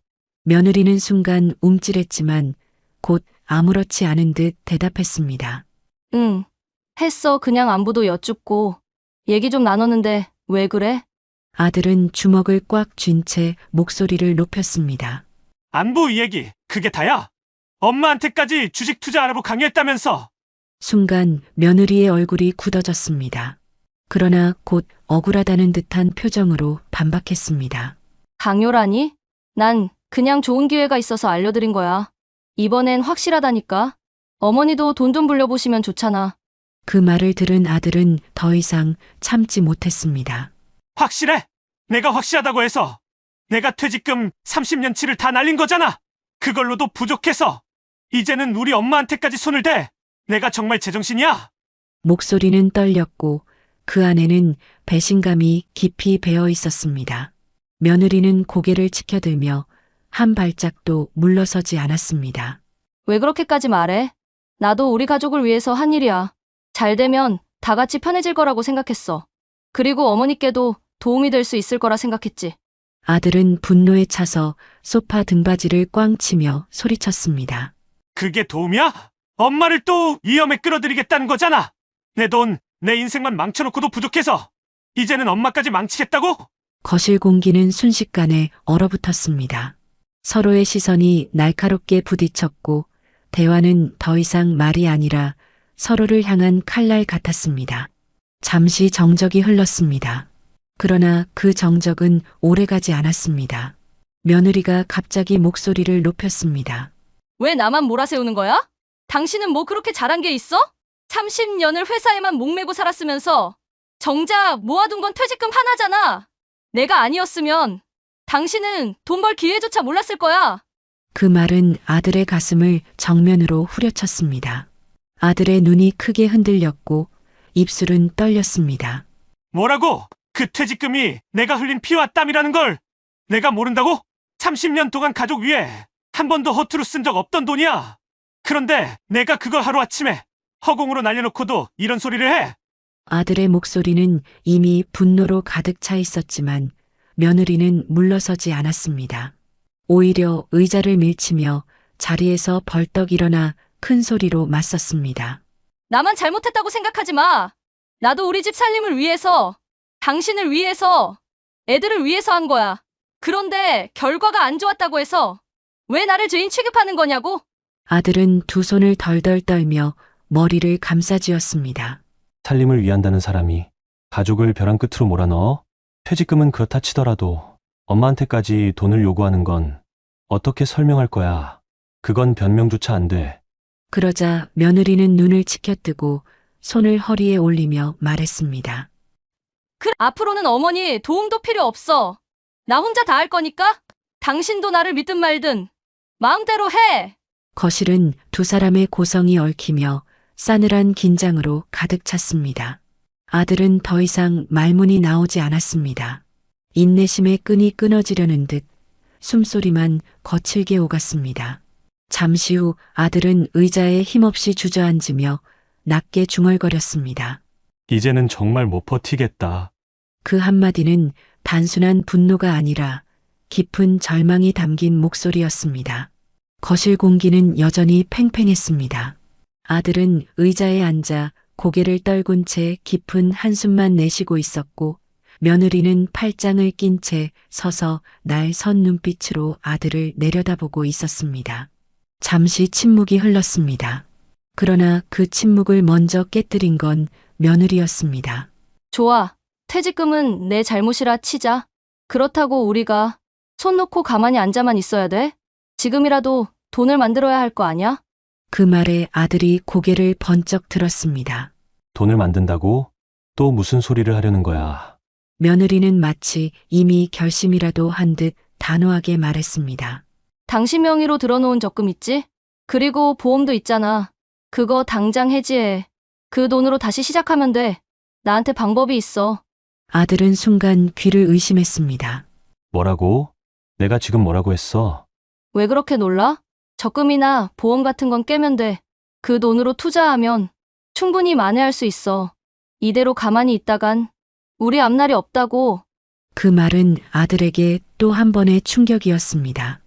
며느리는 순간 움찔했지만 곧 아무렇지 않은 듯 대답했습니다. 응. 했어. 그냥 안부도 여쭙고. 얘기 좀 나눴는데 왜 그래? 아들은 주먹을 꽉 쥔 채 목소리를 높였습니다. 안부 얘기, 그게 다야? 엄마한테까지 주식 투자하라고 강요했다면서? 순간 며느리의 얼굴이 굳어졌습니다. 그러나 곧 억울하다는 듯한 표정으로 반박했습니다. 강요라니? 난 그냥 좋은 기회가 있어서 알려드린 거야. 이번엔 확실하다니까. 어머니도 돈 좀 불려보시면 좋잖아. 그 말을 들은 아들은 더 이상 참지 못했습니다. 확실해? 내가 확실하다고 해서 내가 퇴직금 30년치를 다 날린 거잖아. 그걸로도 부족해서 이제는 우리 엄마한테까지 손을 대. 내가 정말 제정신이야? 목소리는 떨렸고 그 안에는 배신감이 깊이 배어 있었습니다. 며느리는 고개를 치켜들며 한 발짝도 물러서지 않았습니다. 왜 그렇게까지 말해? 나도 우리 가족을 위해서 한 일이야. 잘 되면 다 같이 편해질 거라고 생각했어. 그리고 어머니께도 도움이 될 수 있을 거라 생각했지. 아들은 분노에 차서 소파 등받이를 꽝 치며 소리쳤습니다. 그게 도움이야? 엄마를 또 위험에 끌어들이겠다는 거잖아. 내 돈, 내 인생만 망쳐놓고도 부족해서 이제는 엄마까지 망치겠다고? 거실 공기는 순식간에 얼어붙었습니다. 서로의 시선이 날카롭게 부딪혔고 대화는 더 이상 말이 아니라 서로를 향한 칼날 같았습니다. 잠시 정적이 흘렀습니다. 그러나 그 정적은 오래가지 않았습니다. 며느리가 갑자기 목소리를 높였습니다. 왜 나만 몰아세우는 거야? 당신은 뭐 그렇게 잘한 게 있어? 30년을 회사에만 목매고 살았으면서 정작 모아둔 건 퇴직금 하나잖아. 내가 아니었으면 당신은 돈 벌 기회조차 몰랐을 거야. 그 말은 아들의 가슴을 정면으로 후려쳤습니다. 아들의 눈이 크게 흔들렸고 입술은 떨렸습니다. 뭐라고? 그 퇴직금이 내가 흘린 피와 땀이라는 걸 내가 모른다고? 30년 동안 가족 위에 한 번도 허투루 쓴 적 없던 돈이야. 그런데 내가 그걸 하루아침에 허공으로 날려놓고도 이런 소리를 해? 아들의 목소리는 이미 분노로 가득 차 있었지만 며느리는 물러서지 않았습니다. 오히려 의자를 밀치며 자리에서 벌떡 일어나 큰 소리로 맞섰습니다. 나만 잘못했다고 생각하지 마. 나도 우리 집 살림을 위해서, 당신을 위해서, 애들을 위해서 한 거야. 그런데 결과가 안 좋았다고 해서 왜 나를 죄인 취급하는 거냐고? 아들은 두 손을 덜덜 떨며 머리를 감싸쥐었습니다. 살림을 위한다는 사람이 가족을 벼랑 끝으로 몰아넣어? 퇴직금은 그렇다 치더라도 엄마한테까지 돈을 요구하는 건 어떻게 설명할 거야? 그건 변명조차 안 돼. 그러자 며느리는 눈을 치켜뜨고 손을 허리에 올리며 말했습니다. 그래, 앞으로는 어머니 도움도 필요 없어. 나 혼자 다 할 거니까 당신도 나를 믿든 말든 마음대로 해. 거실은 두 사람의 고성이 얽히며 싸늘한 긴장으로 가득 찼습니다. 아들은 더 이상 말문이 나오지 않았습니다. 인내심의 끈이 끊어지려는 듯 숨소리만 거칠게 오갔습니다. 잠시 후 아들은 의자에 힘없이 주저앉으며 낮게 중얼거렸습니다. 이제는 정말 못 버티겠다. 그 한마디는 단순한 분노가 아니라 깊은 절망이 담긴 목소리였습니다. 거실 공기는 여전히 팽팽했습니다. 아들은 의자에 앉아 고개를 떨군 채 깊은 한숨만 내쉬고 있었고, 며느리는 팔짱을 낀 채 서서 날 선 눈빛으로 아들을 내려다보고 있었습니다. 잠시 침묵이 흘렀습니다. 그러나 그 침묵을 먼저 깨뜨린 건 며느리였습니다. 좋아. 퇴직금은 내 잘못이라 치자. 그렇다고 우리가 손 놓고 가만히 앉아만 있어야 돼? 지금이라도 돈을 만들어야 할 거 아냐? 그 말에 아들이 고개를 번쩍 들었습니다. 돈을 만든다고? 또 무슨 소리를 하려는 거야? 며느리는 마치 이미 결심이라도 한 듯 단호하게 말했습니다. 당신 명의로 들어놓은 적금 있지? 그리고 보험도 있잖아. 그거 당장 해지해. 그 돈으로 다시 시작하면 돼. 나한테 방법이 있어. 아들은 순간 귀를 의심했습니다. 뭐라고? 내가 지금 뭐라고 했어? 왜 그렇게 놀라? 적금이나 보험 같은 건 깨면 돼. 그 돈으로 투자하면 충분히 만회할 수 있어. 이대로 가만히 있다간 우리 앞날이 없다고. 그 말은 아들에게 또 한 번의 충격이었습니다.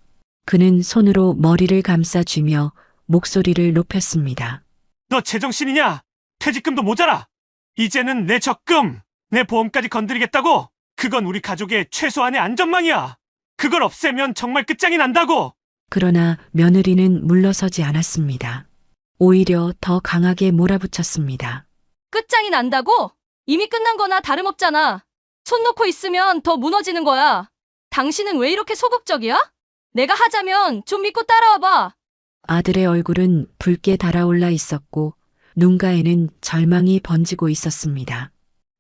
그는 손으로 머리를 감싸쥐며 목소리를 높였습니다. 너 제정신이냐? 퇴직금도 모자라. 이제는 내 적금, 내 보험까지 건드리겠다고? 그건 우리 가족의 최소한의 안전망이야. 그걸 없애면 정말 끝장이 난다고. 그러나 며느리는 물러서지 않았습니다. 오히려 더 강하게 몰아붙였습니다. 끝장이 난다고? 이미 끝난 거나 다름없잖아. 손 놓고 있으면 더 무너지는 거야. 당신은 왜 이렇게 소극적이야? 내가 하자면 좀 믿고 따라와봐. 아들의 얼굴은 붉게 달아올라 있었고 눈가에는 절망이 번지고 있었습니다.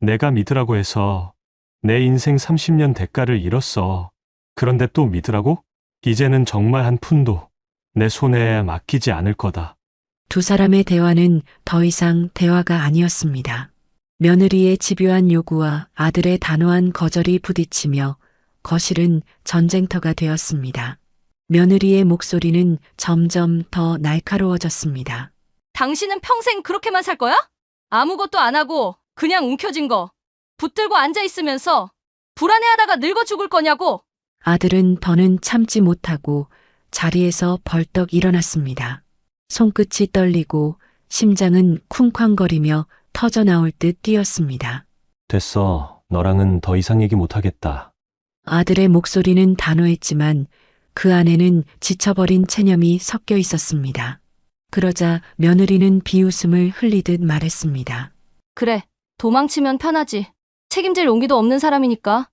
내가 믿으라고 해서 내 인생 30년 대가를 잃었어. 그런데 또 믿으라고? 이제는 정말 한 푼도 내 손에 맡기지 않을 거다. 두 사람의 대화는 더 이상 대화가 아니었습니다. 며느리의 집요한 요구와 아들의 단호한 거절이 부딪히며 거실은 전쟁터가 되었습니다. 며느리의 목소리는 점점 더 날카로워졌습니다. 당신은 평생 그렇게만 살 거야? 아무것도 안 하고 그냥 움켜진 거 붙들고 앉아 있으면서 불안해하다가 늙어 죽을 거냐고. 아들은 더는 참지 못하고 자리에서 벌떡 일어났습니다. 손끝이 떨리고 심장은 쿵쾅거리며 터져나올 듯 뛰었습니다. 됐어. 너랑은 더 이상 얘기 못하겠다. 아들의 목소리는 단호했지만 그 안에는 지쳐버린 체념이 섞여 있었습니다. 그러자 며느리는 비웃음을 흘리듯 말했습니다. 그래, 도망치면 편하지. 책임질 용기도 없는 사람이니까.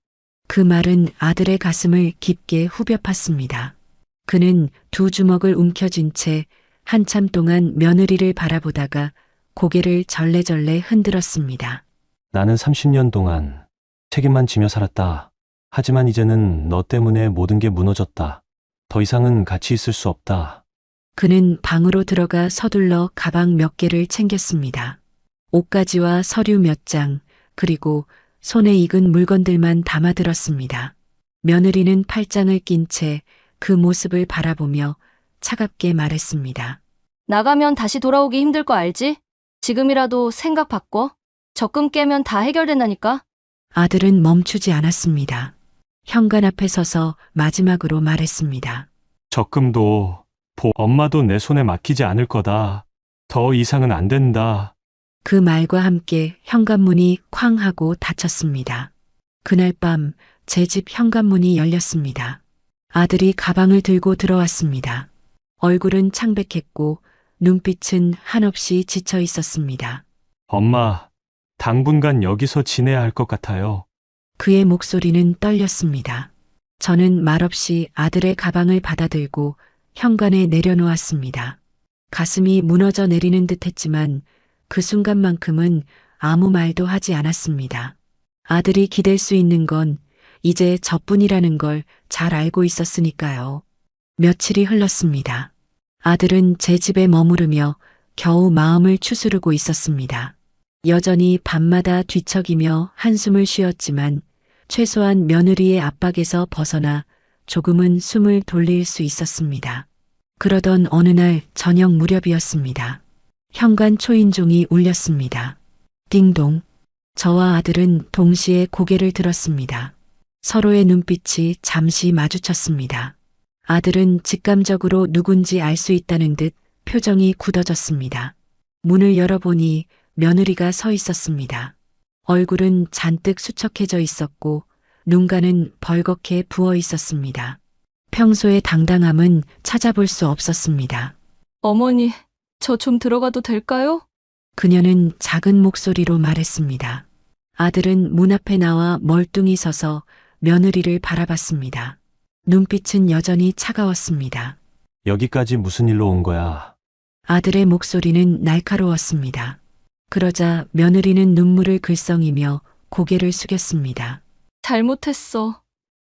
그 말은 아들의 가슴을 깊게 후벼 팠습니다. 그는 두 주먹을 움켜쥔 채 한참 동안 며느리를 바라보다가 고개를 절레절레 흔들었습니다. 나는 30년 동안 책임만 지며 살았다. 하지만 이제는 너 때문에 모든 게 무너졌다. 더 이상은 같이 있을 수 없다. 그는 방으로 들어가 서둘러 가방 몇 개를 챙겼습니다. 옷가지와 서류 몇 장, 그리고 손에 익은 물건들만 담아들었습니다. 며느리는 팔짱을 낀 채 그 모습을 바라보며 차갑게 말했습니다. 나가면 다시 돌아오기 힘들 거 알지? 지금이라도 생각 바꿔. 적금 깨면 다 해결된다니까. 아들은 멈추지 않았습니다. 현관 앞에 서서 마지막으로 말했습니다. 적금도 엄마도 내 손에 맡기지 않을 거다. 더 이상은 안 된다. 그 말과 함께 현관문이 쾅 하고 닫혔습니다. 그날 밤 제 집 현관문이 열렸습니다. 아들이 가방을 들고 들어왔습니다. 얼굴은 창백했고 눈빛은 한없이 지쳐 있었습니다. 엄마, 당분간 여기서 지내야 할 것 같아요. 그의 목소리는 떨렸습니다. 저는 말없이 아들의 가방을 받아들고 현관에 내려놓았습니다. 가슴이 무너져 내리는 듯 했지만 그 순간만큼은 아무 말도 하지 않았습니다. 아들이 기댈 수 있는 건 이제 저뿐이라는 걸 잘 알고 있었으니까요. 며칠이 흘렀습니다. 아들은 제 집에 머무르며 겨우 마음을 추스르고 있었습니다. 여전히 밤마다 뒤척이며 한숨을 쉬었지만 최소한 며느리의 압박에서 벗어나 조금은 숨을 돌릴 수 있었습니다. 그러던 어느 날 저녁 무렵이었습니다. 현관 초인종이 울렸습니다. 띵동. 저와 아들은 동시에 고개를 들었습니다. 서로의 눈빛이 잠시 마주쳤습니다. 아들은 직감적으로 누군지 알 수 있다는 듯 표정이 굳어졌습니다. 문을 열어보니 며느리가 서 있었습니다. 얼굴은 잔뜩 수척해져 있었고 눈가는 벌겋게 부어 있었습니다. 평소의 당당함은 찾아볼 수 없었습니다. 어머니, 저 좀 들어가도 될까요? 그녀는 작은 목소리로 말했습니다. 아들은 문 앞에 나와 멀뚱히 서서 며느리를 바라봤습니다. 눈빛은 여전히 차가웠습니다. 여기까지 무슨 일로 온 거야? 아들의 목소리는 날카로웠습니다. 그러자 며느리는 눈물을 글썽이며 고개를 숙였습니다. 잘못했어.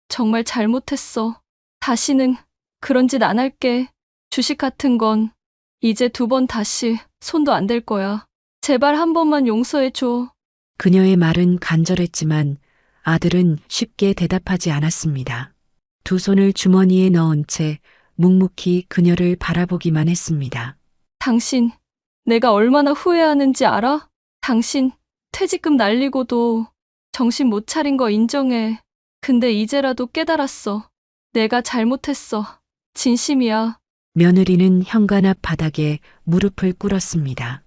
정말 잘못했어. 다시는 그런 짓 안 할게. 주식 같은 건 이제 2번 다시 손도 안 댈 거야. 제발 한 번만 용서해줘. 그녀의 말은 간절했지만 아들은 쉽게 대답하지 않았습니다. 두 손을 주머니에 넣은 채 묵묵히 그녀를 바라보기만 했습니다. 당신, 내가 얼마나 후회하는지 알아? 당신, 퇴직금 날리고도 정신 못 차린 거 인정해. 근데 이제라도 깨달았어. 내가 잘못했어. 진심이야. 며느리는 현관 앞 바닥에 무릎을 꿇었습니다.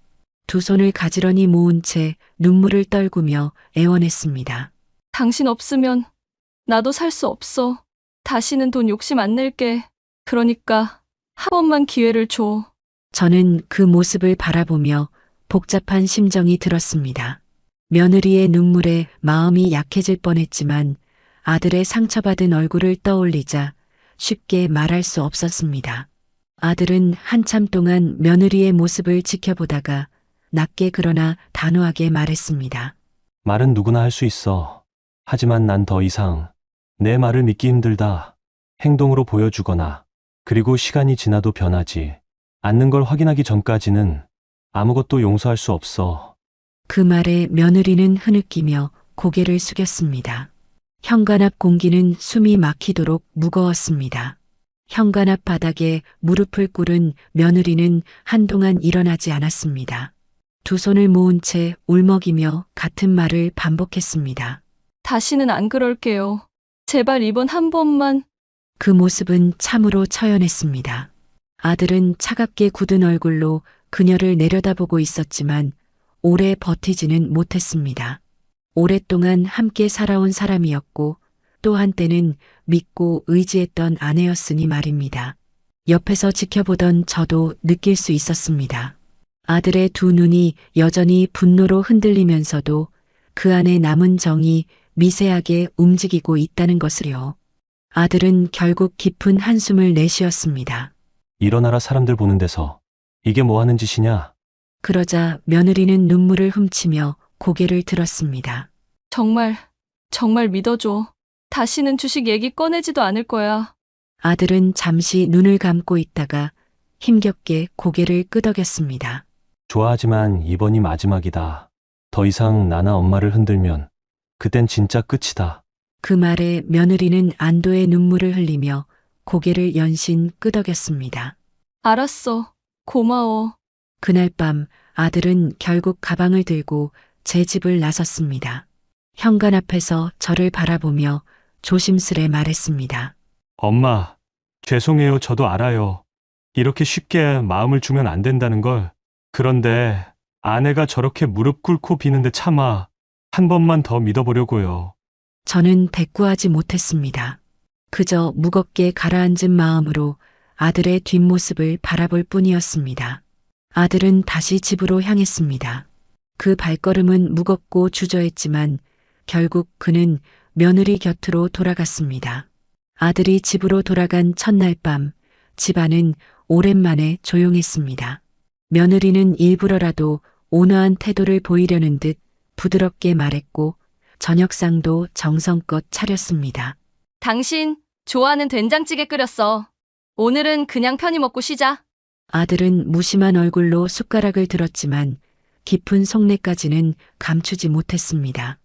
두 손을 가지런히 모은 채 눈물을 떨구며 애원했습니다. 당신 없으면 나도 살 수 없어. 다시는 돈 욕심 안 낼게. 그러니까 한 번만 기회를 줘. 저는 그 모습을 바라보며 복잡한 심정이 들었습니다. 며느리의 눈물에 마음이 약해질 뻔했지만 아들의 상처받은 얼굴을 떠올리자 쉽게 말할 수 없었습니다. 아들은 한참 동안 며느리의 모습을 지켜보다가 낮게 그러나 단호하게 말했습니다. 말은 누구나 할 수 있어. 하지만 난 더 이상 내 말을 믿기 힘들다. 행동으로 보여주거나 그리고 시간이 지나도 변하지 않는 걸 확인하기 전까지는 아무것도 용서할 수 없어. 그 말에 며느리는 흐느끼며 고개를 숙였습니다. 현관 앞 공기는 숨이 막히도록 무거웠습니다. 현관 앞 바닥에 무릎을 꿇은 며느리는 한동안 일어나지 않았습니다. 두 손을 모은 채 울먹이며 같은 말을 반복했습니다. 다시는 안 그럴게요. 제발 이번 한 번만. 그 모습은 참으로 처연했습니다. 아들은 차갑게 굳은 얼굴로 그녀를 내려다보고 있었지만 오래 버티지는 못했습니다. 오랫동안 함께 살아온 사람이었고 또 한때는 믿고 의지했던 아내였으니 말입니다. 옆에서 지켜보던 저도 느낄 수 있었습니다. 아들의 두 눈이 여전히 분노로 흔들리면서도 그 안에 남은 정이 미세하게 움직이고 있다는 것을요. 아들은 결국 깊은 한숨을 내쉬었습니다. 일어나라 사람들 보는 데서. 이게 뭐 하는 짓이냐? 그러자 며느리는 눈물을 훔치며 고개를 들었습니다. 정말 믿어줘. 다시는 주식 얘기 꺼내지도 않을 거야. 아들은 잠시 눈을 감고 있다가 힘겹게 고개를 끄덕였습니다. 좋아하지만 이번이 마지막이다. 더 이상 나나 엄마를 흔들면 그땐 진짜 끝이다. 그 말에 며느리는 안도의 눈물을 흘리며 고개를 연신 끄덕였습니다. 알았어. 고마워. 그날 밤 아들은 결국 가방을 들고 제 집을 나섰습니다. 현관 앞에서 저를 바라보며 조심스레 말했습니다. 엄마, 죄송해요. 저도 알아요. 이렇게 쉽게 마음을 주면 안 된다는 걸. 그런데 아내가 저렇게 무릎 꿇고 비는데 차마 한 번만 더 믿어보려고요. 저는 대꾸하지 못했습니다. 그저 무겁게 가라앉은 마음으로 아들의 뒷모습을 바라볼 뿐이었습니다. 아들은 다시 집으로 향했습니다. 그 발걸음은 무겁고 주저했지만 결국 그는 며느리 곁으로 돌아갔습니다. 아들이 집으로 돌아간 첫날 밤, 집안은 오랜만에 조용했습니다. 며느리는 일부러라도 온화한 태도를 보이려는 듯 부드럽게 말했고 저녁상도 정성껏 차렸습니다. 당신 좋아하는 된장찌개 끓였어. 오늘은 그냥 편히 먹고 쉬자. 아들은 무심한 얼굴로 숟가락을 들었지만 깊은 속내까지는 감추지 못했습니다.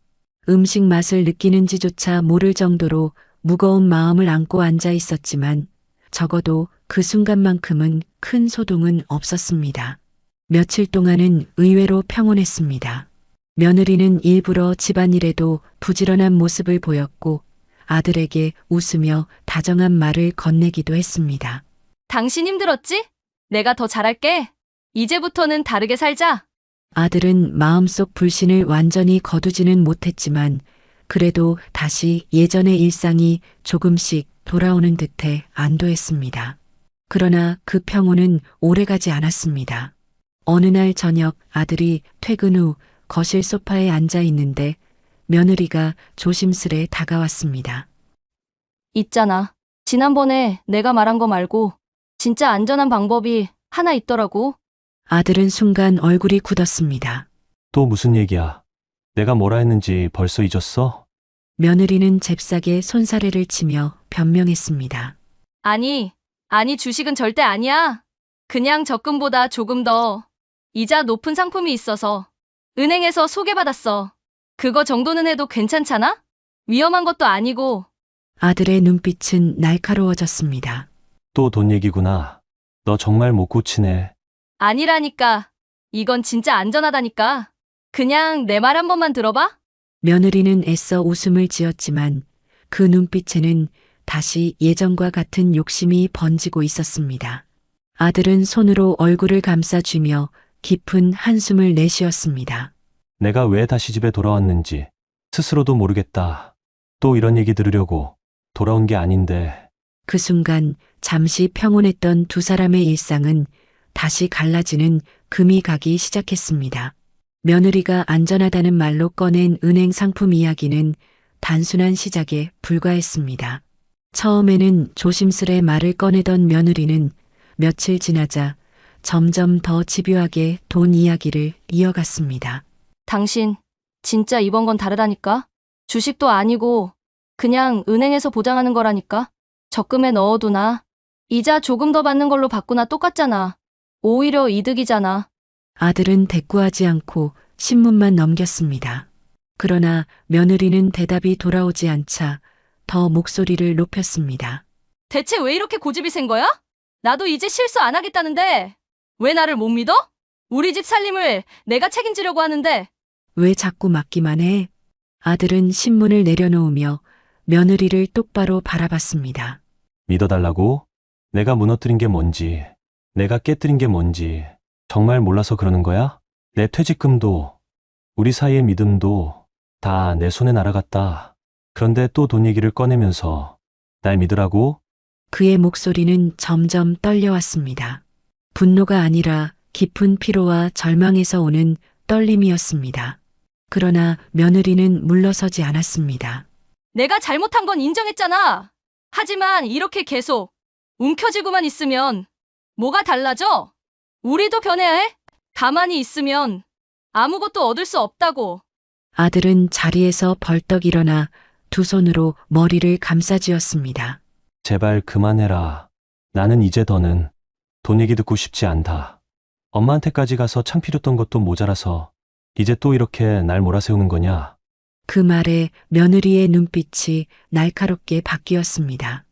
음식 맛을 느끼는지조차 모를 정도로 무거운 마음을 안고 앉아 있었지만 적어도 그 순간만큼은 큰 소동은 없었습니다. 며칠 동안은 의외로 평온했습니다. 며느리는 일부러 집안일에도 부지런한 모습을 보였고 아들에게 웃으며 다정한 말을 건네기도 했습니다. 당신 힘들었지? 내가 더 잘할게. 이제부터는 다르게 살자. 아들은 마음속 불신을 완전히 거두지는 못했지만 그래도 다시 예전의 일상이 조금씩 돌아오는 듯해 안도했습니다. 그러나 그 평온은 오래가지 않았습니다. 어느 날 저녁 아들이 퇴근 후 거실 소파에 앉아 있는데 며느리가 조심스레 다가왔습니다. 있잖아. 지난번에 내가 말한 거 말고 진짜 안전한 방법이 하나 있더라고. 아들은 순간 얼굴이 굳었습니다. 또 무슨 얘기야? 내가 뭐라 했는지 벌써 잊었어? 며느리는 잽싸게 손사래를 치며 변명했습니다. 아니 주식은 절대 아니야. 그냥 적금보다 조금 더 이자 높은 상품이 있어서 은행에서 소개받았어. 그거 정도는 해도 괜찮잖아? 위험한 것도 아니고. 아들의 눈빛은 날카로워졌습니다. 또 돈 얘기구나. 너 정말 못 고치네. 아니라니까. 이건 진짜 안전하다니까. 그냥 내 말 한 번만 들어봐. 며느리는 애써 웃음을 지었지만 그 눈빛에는 다시 예전과 같은 욕심이 번지고 있었습니다. 아들은 손으로 얼굴을 감싸쥐며 깊은 한숨을 내쉬었습니다. 내가 왜 다시 집에 돌아왔는지 스스로도 모르겠다. 또 이런 얘기 들으려고 돌아온 게 아닌데. 그 순간 잠시 평온했던 두 사람의 일상은 다시 갈라지는 금이 가기 시작했습니다. 며느리가 안전하다는 말로 꺼낸 은행 상품 이야기는 단순한 시작에 불과했습니다. 처음에는 조심스레 말을 꺼내던 며느리는 며칠 지나자 점점 더 집요하게 돈 이야기를 이어갔습니다. 당신 진짜 이번 건 다르다니까. 주식도 아니고 그냥 은행에서 보장하는 거라니까. 적금에 넣어두나 이자 조금 더 받는 걸로 바꾸나 똑같잖아. 오히려 이득이잖아. 아들은 대꾸하지 않고 신문만 넘겼습니다. 그러나 며느리는 대답이 돌아오지 않자 더 목소리를 높였습니다. 대체 왜 이렇게 고집이 센 거야? 나도 이제 실수 안 하겠다는데 왜 나를 못 믿어? 우리 집 살림을 내가 책임지려고 하는데. 왜 자꾸 맡기만 해? 아들은 신문을 내려놓으며 며느리를 똑바로 바라봤습니다. 믿어달라고? 내가 무너뜨린 게 뭔지, 내가 깨뜨린 게 뭔지 정말 몰라서 그러는 거야? 내 퇴직금도, 우리 사이의 믿음도 다 내 손에 날아갔다. 그런데 또 돈 얘기를 꺼내면서 날 믿으라고? 그의 목소리는 점점 떨려왔습니다. 분노가 아니라 깊은 피로와 절망에서 오는 떨림이었습니다. 그러나 며느리는 물러서지 않았습니다. 내가 잘못한 건 인정했잖아. 하지만 이렇게 계속 움켜쥐고만 있으면 뭐가 달라져? 우리도 변해야 해? 가만히 있으면 아무것도 얻을 수 없다고. 아들은 자리에서 벌떡 일어나 두 손으로 머리를 감싸쥐었습니다. 제발 그만해라. 나는 이제 더는 돈 얘기 듣고 싶지 않다. 엄마한테까지 가서 창피했던 것도 모자라서 이제 또 이렇게 날 몰아세우는 거냐? 그 말에 며느리의 눈빛이 날카롭게 바뀌었습니다.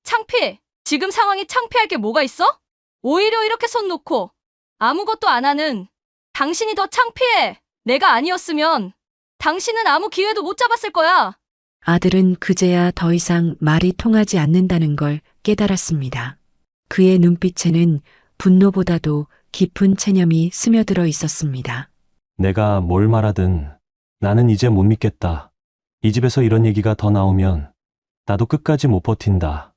창피해. 지금 상황이 창피할 게 뭐가 있어? 오히려 이렇게 손 놓고 아무것도 안 하는 당신이 더 창피해. 내가 아니었으면 당신은 아무 기회도 못 잡았을 거야. 아들은 그제야 더 이상 말이 통하지 않는다는 걸 깨달았습니다. 그의 눈빛에는 분노보다도 깊은 체념이 스며들어 있었습니다. 내가 뭘 말하든 나는 이제 못 믿겠다. 이 집에서 이런 얘기가 더 나오면 나도 끝까지 못 버틴다.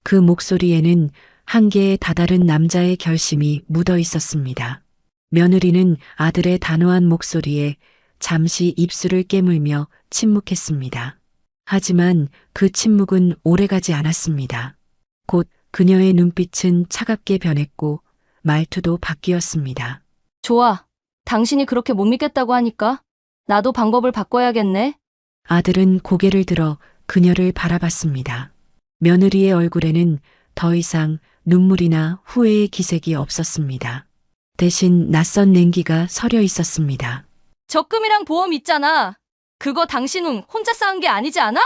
그 목소리에는 한계에 다다른 남자의 결심이 묻어 있었습니다. 며느리는 아들의 단호한 목소리에 잠시 입술을 깨물며 침묵했습니다. 하지만 그 침묵은 오래가지 않았습니다. 곧 그녀의 눈빛은 차갑게 변했고 말투도 바뀌었습니다. 좋아. 당신이 그렇게 못 믿겠다고 하니까 나도 방법을 바꿔야겠네. 아들은 고개를 들어 그녀를 바라봤습니다. 며느리의 얼굴에는 더 이상 눈물이나 후회의 기색이 없었습니다. 대신 낯선 냉기가 서려 있었습니다. 적금이랑 보험 있잖아. 그거 당신은 혼자 쌓은 게 아니지 않아?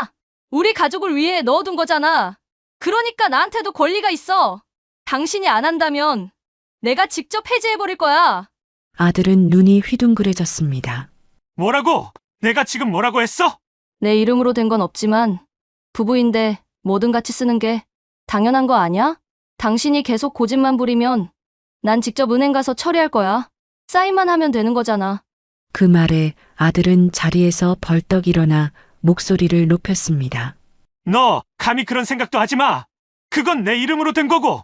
우리 가족을 위해 넣어둔 거잖아. 그러니까 나한테도 권리가 있어. 당신이 안 한다면 내가 직접 해지해버릴 거야. 아들은 눈이 휘둥그레졌습니다. 뭐라고? 내가 지금 뭐라고 했어? 내 이름으로 된 건 없지만 부부인데 뭐든 같이 쓰는 게 당연한 거 아니야? 당신이 계속 고집만 부리면 난 직접 은행 가서 처리할 거야. 사인만 하면 되는 거잖아. 그 말에 아들은 자리에서 벌떡 일어나 목소리를 높였습니다. 너 감히 그런 생각도 하지 마. 그건 내 이름으로 된 거고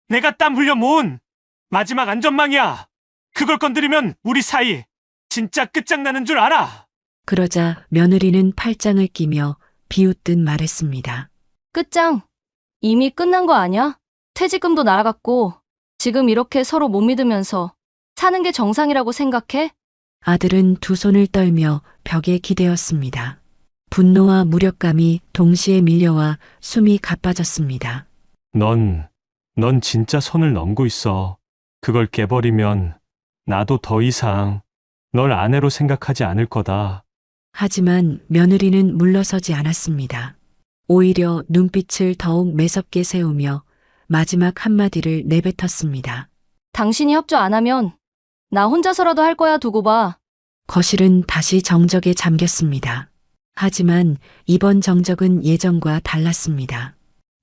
내가 땀 흘려 모은 마지막 안전망이야. 그걸 건드리면 우리 사이 진짜 끝장나는 줄 알아. 그러자 며느리는 팔짱을 끼며 비웃듯 말했습니다. 끝장. 이미 끝난 거 아니야? 퇴직금도 날아갔고 지금 이렇게 서로 못 믿으면서 사는 게 정상이라고 생각해? 아들은 두 손을 떨며 벽에 기대었습니다. 분노와 무력감이 동시에 밀려와 숨이 가빠졌습니다. 넌 진짜 선을 넘고 있어. 그걸 깨버리면 나도 더 이상 널 아내로 생각하지 않을 거다. 하지만 며느리는 물러서지 않았습니다. 오히려 눈빛을 더욱 매섭게 세우며 마지막 한마디를 내뱉었습니다. 당신이 협조 안 하면 나 혼자서라도 할 거야. 두고 봐. 거실은 다시 정적에 잠겼습니다. 하지만 이번 정적은 예전과 달랐습니다.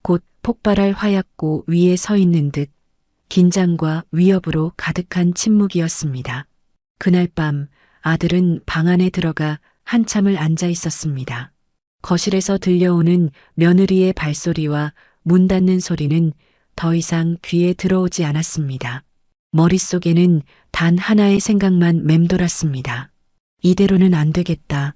곧 폭발할 화약고 위에 서 있는 듯 긴장과 위협으로 가득한 침묵이었습니다. 그날 밤 아들은 방 안에 들어가 한참을 앉아 있었습니다. 거실에서 들려오는 며느리의 발소리와 문 닫는 소리는 더 이상 귀에 들어오지 않았습니다. 머릿속에는 단 하나의 생각만 맴돌았습니다. 이대로는 안 되겠다.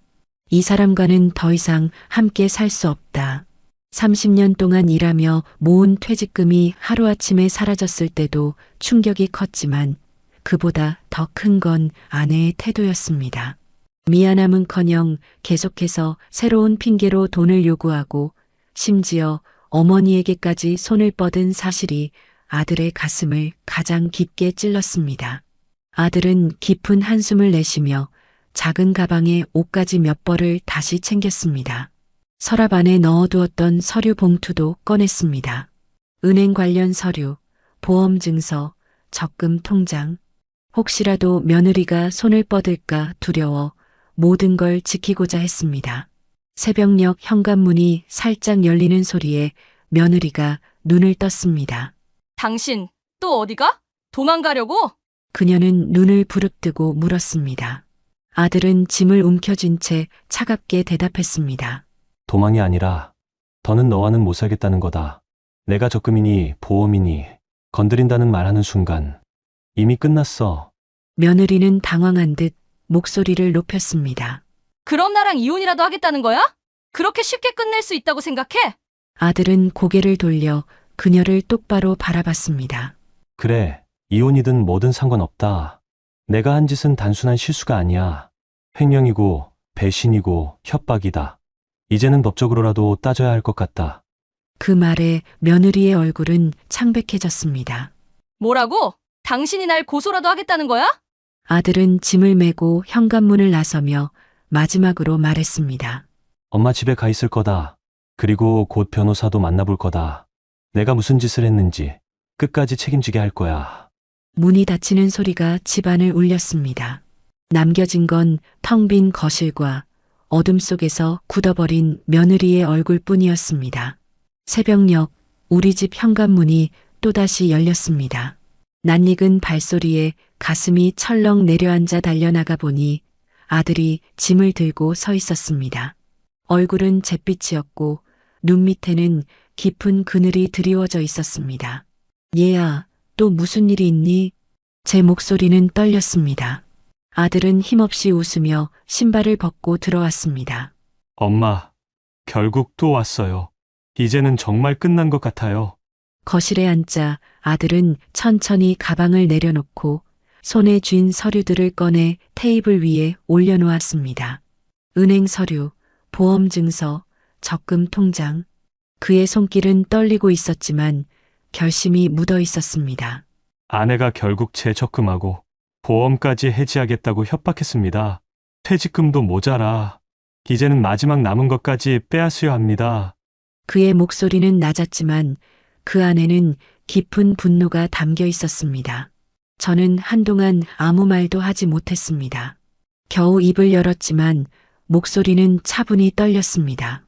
이 사람과는 더 이상 함께 살 수 없다. 30년 동안 일하며 모은 퇴직금이 하루아침에 사라졌을 때도 충격이 컸지만 그보다 더 큰 건 아내의 태도였습니다. 미안함은커녕 계속해서 새로운 핑계로 돈을 요구하고 심지어 어머니에게까지 손을 뻗은 사실이 아들의 가슴을 가장 깊게 찔렀습니다. 아들은 깊은 한숨을 내쉬며 작은 가방에 옷가지 몇 벌을 다시 챙겼습니다. 서랍 안에 넣어두었던 서류 봉투도 꺼냈습니다. 은행 관련 서류, 보험 증서, 적금 통장. 혹시라도 며느리가 손을 뻗을까 두려워 모든 걸 지키고자 했습니다. 새벽녘 현관문이 살짝 열리는 소리에 며느리가 눈을 떴습니다. 당신 또 어디가? 도망가려고? 그녀는 눈을 부릅뜨고 물었습니다. 아들은 짐을 움켜쥔 채 차갑게 대답했습니다. 도망이 아니라 더는 너와는 못 살겠다는 거다. 내가 적금이니 보험이니 건드린다는 말하는 순간 이미 끝났어. 며느리는 당황한 듯 목소리를 높였습니다. 그럼 나랑 이혼이라도 하겠다는 거야? 그렇게 쉽게 끝낼 수 있다고 생각해? 아들은 고개를 돌려 그녀를 똑바로 바라봤습니다. 그래, 이혼이든 뭐든 상관없다. 내가 한 짓은 단순한 실수가 아니야. 횡령이고 배신이고 협박이다. 이제는 법적으로라도 따져야 할 것 같다. 그 말에 며느리의 얼굴은 창백해졌습니다. 뭐라고? 당신이 날 고소라도 하겠다는 거야? 아들은 짐을 메고 현관문을 나서며 마지막으로 말했습니다. 엄마 집에 가 있을 거다. 그리고 곧 변호사도 만나볼 거다. 내가 무슨 짓을 했는지 끝까지 책임지게 할 거야. 문이 닫히는 소리가 집안을 울렸습니다. 남겨진 건 텅 빈 거실과 어둠 속에서 굳어버린 며느리의 얼굴뿐이었습니다. 새벽녘 우리 집 현관문이 또다시 열렸습니다. 낯익은 발소리에 가슴이 철렁 내려앉아 달려나가 보니 아들이 짐을 들고 서 있었습니다. 얼굴은 잿빛이었고 눈 밑에는 깊은 그늘이 드리워져 있었습니다. 얘야, 또 무슨 일이 있니? 제 목소리는 떨렸습니다. 아들은 힘없이 웃으며 신발을 벗고 들어왔습니다. 엄마, 결국 또 왔어요. 이제는 정말 끝난 것 같아요. 거실에 앉자 아들은 천천히 가방을 내려놓고 손에 쥔 서류들을 꺼내 테이블 위에 올려놓았습니다. 은행 서류, 보험 증서, 적금 통장. 그의 손길은 떨리고 있었지만 결심이 묻어 있었습니다. 아내가 결국 제 적금하고 보험까지 해지하겠다고 협박했습니다. 퇴직금도 모자라. 이제는 마지막 남은 것까지 빼앗으려 합니다. 그의 목소리는 낮았지만 그 안에는 깊은 분노가 담겨 있었습니다. 저는 한동안 아무 말도 하지 못했습니다. 겨우 입을 열었지만 목소리는 차분히 떨렸습니다.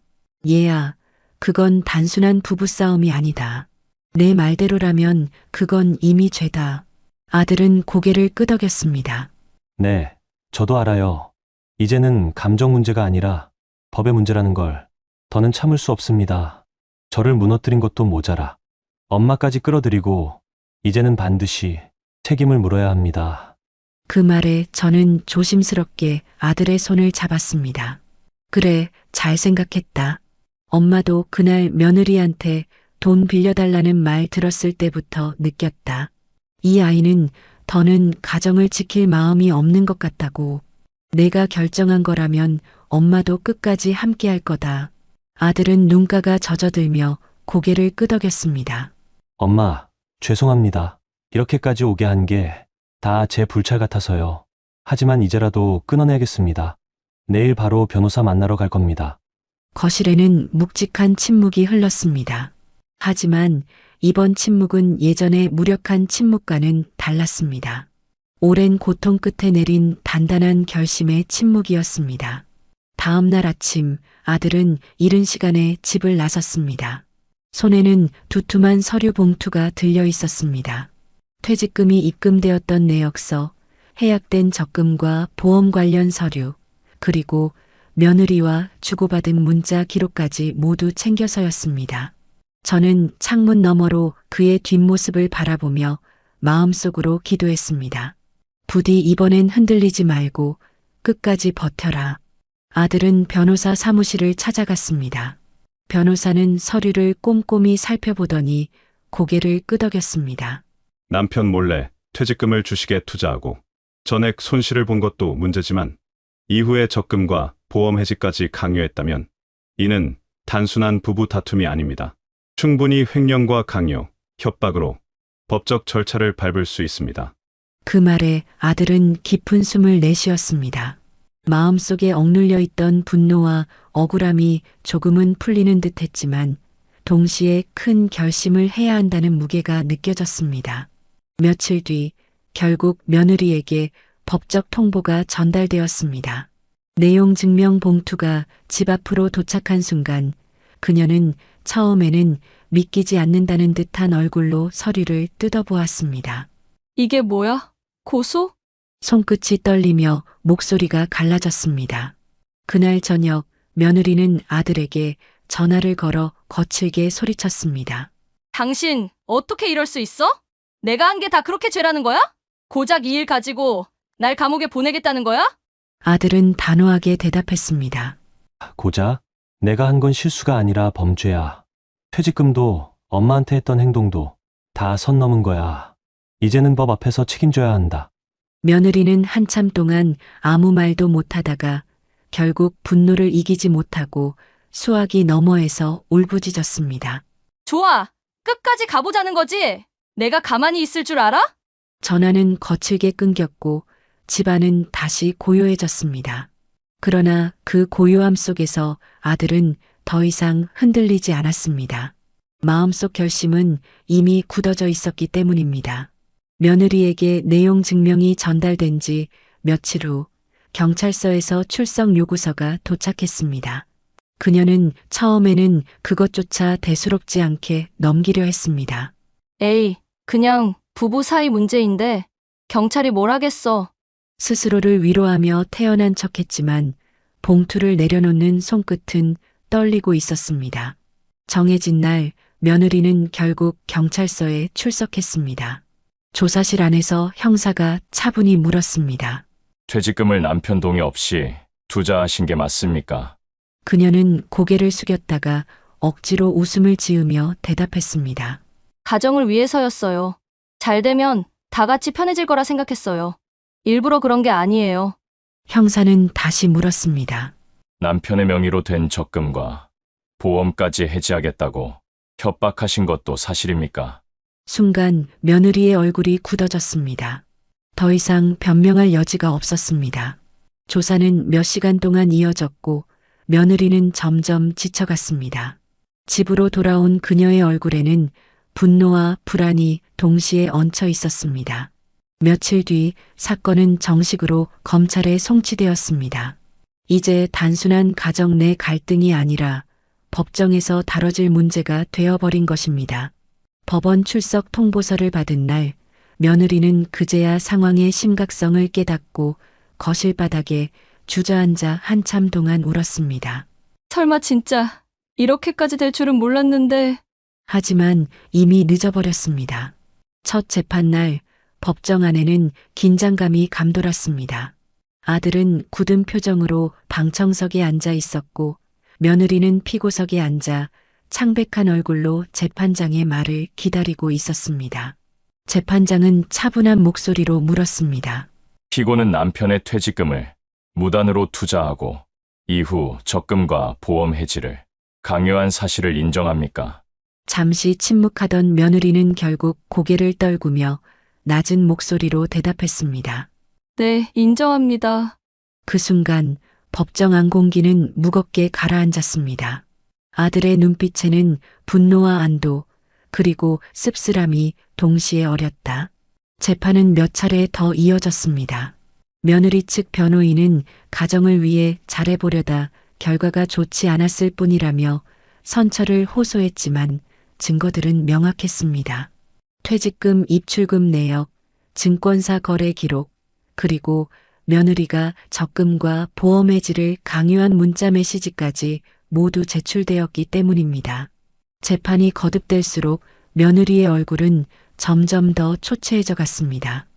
얘야, 그건 단순한 부부싸움이 아니다. 내 말대로라면 그건 이미 죄다. 아들은 고개를 끄덕였습니다. 네, 저도 알아요. 이제는 감정 문제가 아니라 법의 문제라는 걸 더는 참을 수 없습니다. 저를 무너뜨린 것도 모자라 엄마까지 끌어들이고 이제는 반드시 책임을 물어야 합니다. 그 말에 저는 조심스럽게 아들의 손을 잡았습니다. 그래, 잘 생각했다. 엄마도 그날 며느리한테 돈 빌려달라는 말 들었을 때부터 느꼈다. 이 아이는 더는 가정을 지킬 마음이 없는 것 같다고. 내가 결정한 거라면 엄마도 끝까지 함께할 거다. 아들은 눈가가 젖어들며 고개를 끄덕였습니다. 엄마, 죄송합니다. 이렇게까지 오게 한 게 다 제 불찰 같아서요. 하지만 이제라도 끊어내야겠습니다. 내일 바로 변호사 만나러 갈 겁니다. 거실에는 묵직한 침묵이 흘렀습니다. 하지만 이번 침묵은 예전의 무력한 침묵과는 달랐습니다. 오랜 고통 끝에 내린 단단한 결심의 침묵이었습니다. 다음 날 아침 아들은 이른 시간에 집을 나섰습니다. 손에는 두툼한 서류 봉투가 들려 있었습니다. 퇴직금이 입금되었던 내역서, 해약된 적금과 보험 관련 서류, 그리고 며느리와 주고받은 문자 기록까지 모두 챙겨서였습니다. 저는 창문 너머로 그의 뒷모습을 바라보며 마음속으로 기도했습니다. 부디 이번엔 흔들리지 말고 끝까지 버텨라. 아들은 변호사 사무실을 찾아갔습니다. 변호사는 서류를 꼼꼼히 살펴보더니 고개를 끄덕였습니다. 남편 몰래 퇴직금을 주식에 투자하고 전액 손실을 본 것도 문제지만 이후에 적금과 보험 해지까지 강요했다면 이는 단순한 부부 다툼이 아닙니다. 충분히 횡령과 강요, 협박으로 법적 절차를 밟을 수 있습니다. 그 말에 아들은 깊은 숨을 내쉬었습니다. 마음속에 억눌려 있던 분노와 억울함이 조금은 풀리는 듯 했지만 동시에 큰 결심을 해야 한다는 무게가 느껴졌습니다. 며칠 뒤 결국 며느리에게 법적 통보가 전달되었습니다. 내용 증명 봉투가 집 앞으로 도착한 순간 그녀는 처음에는 믿기지 않는다는 듯한 얼굴로 서류를 뜯어보았습니다. 이게 뭐야? 고소? 손끝이 떨리며 목소리가 갈라졌습니다. 그날 저녁 며느리는 아들에게 전화를 걸어 거칠게 소리쳤습니다. 당신 어떻게 이럴 수 있어? 내가 한 게 다 그렇게 죄라는 거야? 고작 이 일 가지고 날 감옥에 보내겠다는 거야? 아들은 단호하게 대답했습니다. 고작 내가 한 건 실수가 아니라 범죄야. 퇴직금도 엄마한테 했던 행동도 다 선 넘은 거야. 이제는 법 앞에서 책임져야 한다. 며느리는 한참 동안 아무 말도 못하다가 결국 분노를 이기지 못하고 수화기 너머에서 울부짖었습니다. 좋아. 끝까지 가보자는 거지? 내가 가만히 있을 줄 알아? 전화는 거칠게 끊겼고 집안은 다시 고요해졌습니다. 그러나 그 고요함 속에서 아들은 더 이상 흔들리지 않았습니다. 마음속 결심은 이미 굳어져 있었기 때문입니다. 며느리에게 내용 증명이 전달된 지 며칠 후 경찰서에서 출석 요구서가 도착했습니다. 그녀는 처음에는 그것조차 대수롭지 않게 넘기려 했습니다. 에이, 그냥 부부 사이 문제인데 경찰이 뭘 하겠어. 스스로를 위로하며 태연한 척했지만 봉투를 내려놓는 손끝은 떨리고 있었습니다. 정해진 날 며느리는 결국 경찰서에 출석했습니다. 조사실 안에서 형사가 차분히 물었습니다. 퇴직금을 남편 동의 없이 투자하신 게 맞습니까? 그녀는 고개를 숙였다가 억지로 웃음을 지으며 대답했습니다. 가정을 위해서였어요. 잘 되면 다 같이 편해질 거라 생각했어요. 일부러 그런 게 아니에요. 형사는 다시 물었습니다. 남편의 명의로 된 적금과 보험까지 해지하겠다고 협박하신 것도 사실입니까? 순간 며느리의 얼굴이 굳어졌습니다. 더 이상 변명할 여지가 없었습니다. 조사는 몇 시간 동안 이어졌고 며느리는 점점 지쳐갔습니다. 집으로 돌아온 그녀의 얼굴에는 분노와 불안이 동시에 얹혀 있었습니다. 며칠 뒤 사건은 정식으로 검찰에 송치되었습니다. 이제 단순한 가정 내 갈등이 아니라 법정에서 다뤄질 문제가 되어버린 것입니다. 법원 출석 통보서를 받은 날 며느리는 그제야 상황의 심각성을 깨닫고 거실 바닥에 주저앉아 한참 동안 울었습니다. 설마 진짜 이렇게까지 될 줄은 몰랐는데. 하지만 이미 늦어버렸습니다. 첫 재판날 법정 안에는 긴장감이 감돌았습니다. 아들은 굳은 표정으로 방청석에 앉아 있었고 며느리는 피고석에 앉아 창백한 얼굴로 재판장의 말을 기다리고 있었습니다. 재판장은 차분한 목소리로 물었습니다. 피고는 남편의 퇴직금을 무단으로 투자하고 이후 적금과 보험 해지를 강요한 사실을 인정합니까? 잠시 침묵하던 며느리는 결국 고개를 떨구며 낮은 목소리로 대답했습니다. 네, 인정합니다. 그 순간 법정 안공기는 무겁게 가라앉았습니다. 아들의 눈빛에는 분노와 안도 그리고 씁쓸함이 동시에 어렸다. 재판은 몇 차례 더 이어졌습니다. 며느리 측 변호인은 가정을 위해 잘해보려다 결과가 좋지 않았을 뿐이라며 선처를 호소했지만 증거들은 명확했습니다. 퇴직금 입출금 내역, 증권사 거래 기록, 그리고 며느리가 적금과 보험 해지를 강요한 문자 메시지까지 모두 제출되었기 때문입니다. 재판이 거듭될수록 며느리의 얼굴은 점점 더 초췌해져 갔습니다.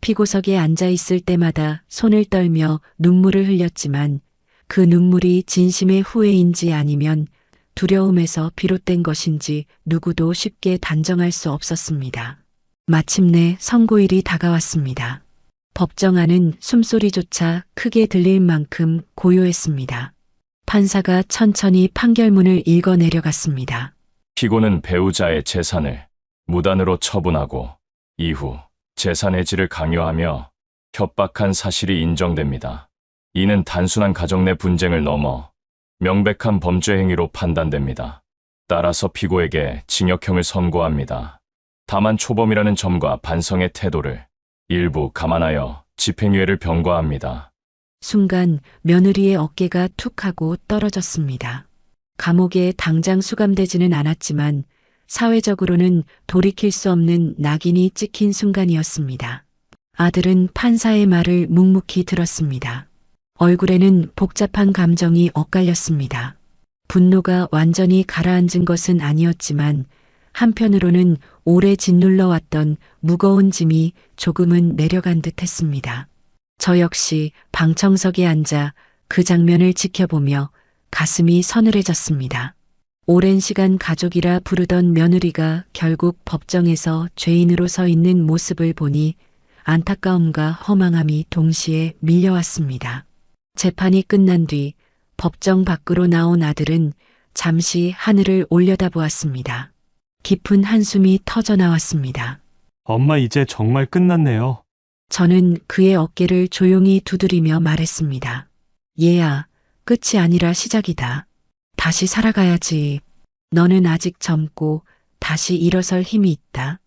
피고석에 앉아 있을 때마다 손을 떨며 눈물을 흘렸지만 그 눈물이 진심의 후회인지 아니면 두려움에서 비롯된 것인지 누구도 쉽게 단정할 수 없었습니다. 마침내 선고일이 다가왔습니다. 법정 안은 숨소리조차 크게 들릴 만큼 고요했습니다. 판사가 천천히 판결문을 읽어 내려갔습니다. 피고는 배우자의 재산을 무단으로 처분하고 이후 재산 해지를 강요하며 협박한 사실이 인정됩니다. 이는 단순한 가정 내 분쟁을 넘어 명백한 범죄 행위로 판단됩니다. 따라서 피고에게 징역형을 선고합니다. 다만 초범이라는 점과 반성의 태도를 일부 감안하여 집행유예를 병과합니다. 순간 며느리의 어깨가 툭 하고 떨어졌습니다. 감옥에 당장 수감되지는 않았지만 사회적으로는 돌이킬 수 없는 낙인이 찍힌 순간이었습니다. 아들은 판사의 말을 묵묵히 들었습니다. 얼굴에는 복잡한 감정이 엇갈렸습니다. 분노가 완전히 가라앉은 것은 아니었지만 한편으로는 오래 짓눌러 왔던 무거운 짐이 조금은 내려간 듯 했습니다. 저 역시 방청석에 앉아 그 장면을 지켜보며 가슴이 서늘해졌습니다. 오랜 시간 가족이라 부르던 며느리가 결국 법정에서 죄인으로 서 있는 모습을 보니 안타까움과 허망함이 동시에 밀려왔습니다. 재판이 끝난 뒤 법정 밖으로 나온 아들은 잠시 하늘을 올려다보았습니다. 깊은 한숨이 터져 나왔습니다. 엄마 이제 정말 끝났네요. 저는 그의 어깨를 조용히 두드리며 말했습니다. 얘야, 끝이 아니라 시작이다. 다시 살아가야지. 너는 아직 젊고 다시 일어설 힘이 있다.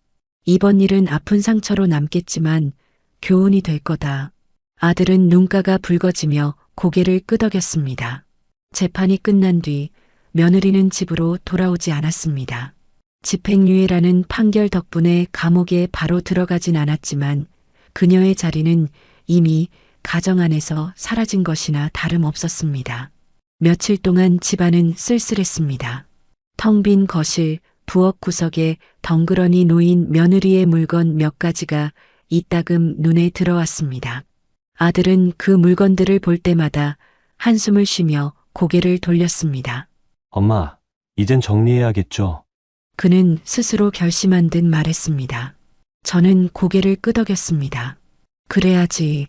이번 일은 아픈 상처로 남겠지만 교훈이 될 거다. 아들은 눈가가 붉어지며 고개를 끄덕였습니다. 재판이 끝난 뒤 며느리는 집으로 돌아오지 않았습니다. 집행유예라는 판결 덕분에 감옥에 바로 들어가진 않았지만 그녀의 자리는 이미 가정 안에서 사라진 것이나 다름없었습니다. 며칠 동안 집안은 쓸쓸했습니다. 텅 빈 거실, 부엌 구석에 덩그러니 놓인 며느리의 물건 몇 가지가 이따금 눈에 들어왔습니다. 아들은 그 물건들을 볼 때마다 한숨을 쉬며 고개를 돌렸습니다. 엄마, 이젠 정리해야겠죠? 그는 스스로 결심한 듯 말했습니다. 저는 고개를 끄덕였습니다. 그래야지.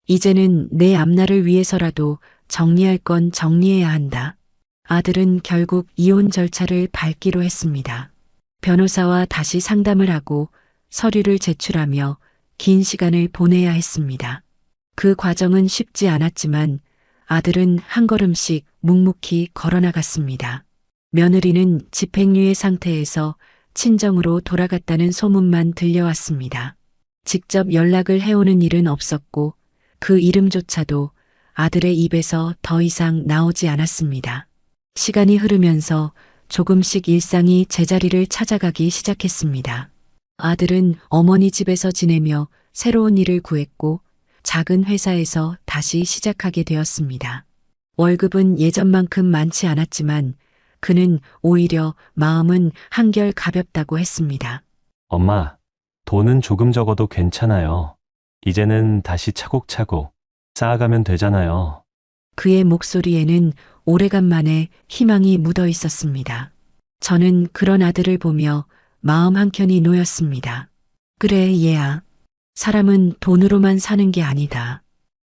이제는 내 앞날을 위해서라도 정리할 건 정리해야 한다. 아들은 결국 이혼 절차를 밟기로 했습니다. 변호사와 다시 상담을 하고 서류를 제출하며 긴 시간을 보내야 했습니다. 그 과정은 쉽지 않았지만 아들은 한 걸음씩 묵묵히 걸어나갔습니다. 며느리는 집행유예 상태에서 친정으로 돌아갔다는 소문만 들려왔습니다. 직접 연락을 해오는 일은 없었고 그 이름조차도 아들의 입에서 더 이상 나오지 않았습니다. 시간이 흐르면서 조금씩 일상이 제자리를 찾아가기 시작했습니다. 아들은 어머니 집에서 지내며 새로운 일을 구했고 작은 회사에서 다시 시작하게 되었습니다. 월급은 예전만큼 많지 않았지만 그는 오히려 마음은 한결 가볍다고 했습니다. 엄마, 돈은 조금 적어도 괜찮아요. 이제는 다시 차곡차곡 쌓아가면 되잖아요. 그의 목소리에는 오래간만에 희망이 묻어 있었습니다. 저는 그런 아들을 보며 마음 한켠이 놓였습니다. 그래, 얘야. 사람은 돈으로만 사는 게 아니다.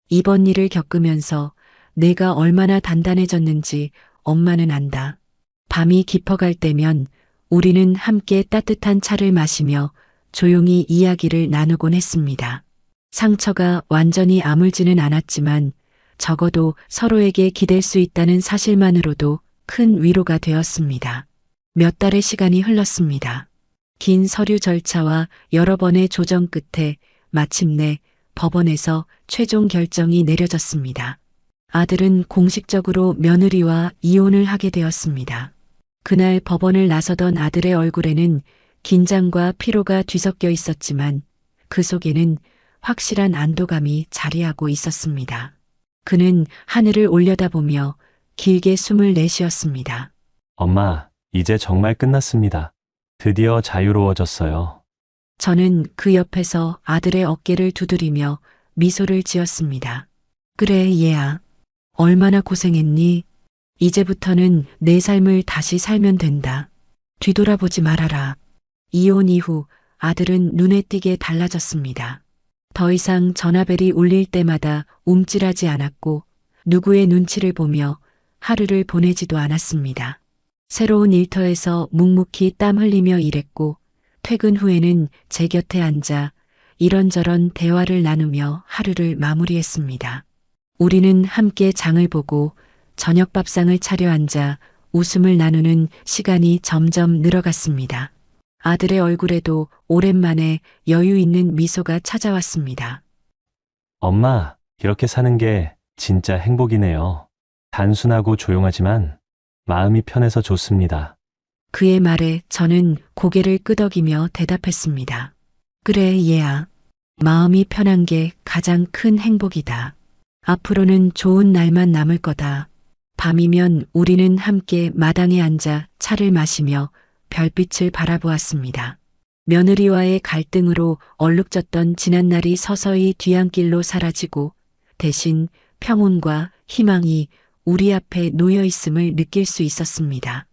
이번 일을 겪으면서 내가 얼마나 단단해졌는지 엄마는 안다. 밤이 깊어갈 때면 우리는 함께 따뜻한 차를 마시며 조용히 이야기를 나누곤 했습니다. 상처가 완전히 아물지는 않았지만 적어도 서로에게 기댈 수 있다는 사실만으로도 큰 위로가 되었습니다. 몇 달의 시간이 흘렀습니다. 긴 서류 절차와 여러 번의 조정 끝에 마침내 법원에서 최종 결정이 내려졌습니다. 아들은 공식적으로 며느리와 이혼을 하게 되었습니다. 그날 법원을 나서던 아들의 얼굴에는 긴장과 피로가 뒤섞여 있었지만 그 속에는 확실한 안도감이 자리하고 있었습니다. 그는 하늘을 올려다보며 길게 숨을 내쉬었습니다. 엄마, 이제 정말 끝났습니다. 드디어 자유로워졌어요. 저는 그 옆에서 아들의 어깨를 두드리며 미소를 지었습니다. 그래, 얘야. 얼마나 고생했니? 이제부터는 내 삶을 다시 살면 된다. 뒤돌아보지 말아라. 이혼 이후 아들은 눈에 띄게 달라졌습니다. 더 이상 전화벨이 울릴 때마다 움찔하지 않았고 누구의 눈치를 보며 하루를 보내지도 않았습니다. 새로운 일터에서 묵묵히 땀 흘리며 일했고 퇴근 후에는 제 곁에 앉아 이런저런 대화를 나누며 하루를 마무리했습니다. 우리는 함께 장을 보고 저녁 밥상을 차려 앉아 웃음을 나누는 시간이 점점 늘어갔습니다. 아들의 얼굴에도 오랜만에 여유 있는 미소가 찾아왔습니다. 엄마, 이렇게 사는 게 진짜 행복이네요. 단순하고 조용하지만 마음이 편해서 좋습니다. 그의 말에 저는 고개를 끄덕이며 대답했습니다. 그래, 얘야. 마음이 편한 게 가장 큰 행복이다. 앞으로는 좋은 날만 남을 거다. 밤이면 우리는 함께 마당에 앉아 차를 마시며 별빛을 바라보았습니다. 며느리와의 갈등으로 얼룩졌던 지난날이 서서히 뒤안길로 사라지고 대신 평온과 희망이 우리 앞에 놓여 있음을 느낄 수 있었습니다.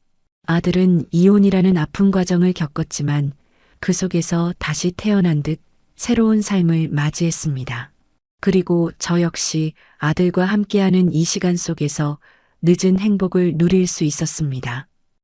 아들은 이혼이라는 아픈 과정을 겪었지만 그 속에서 다시 태어난 듯 새로운 삶을 맞이했습니다. 그리고 저 역시 아들과 함께하는 이 시간 속에서 늦은 행복을 누릴 수 있었습니다.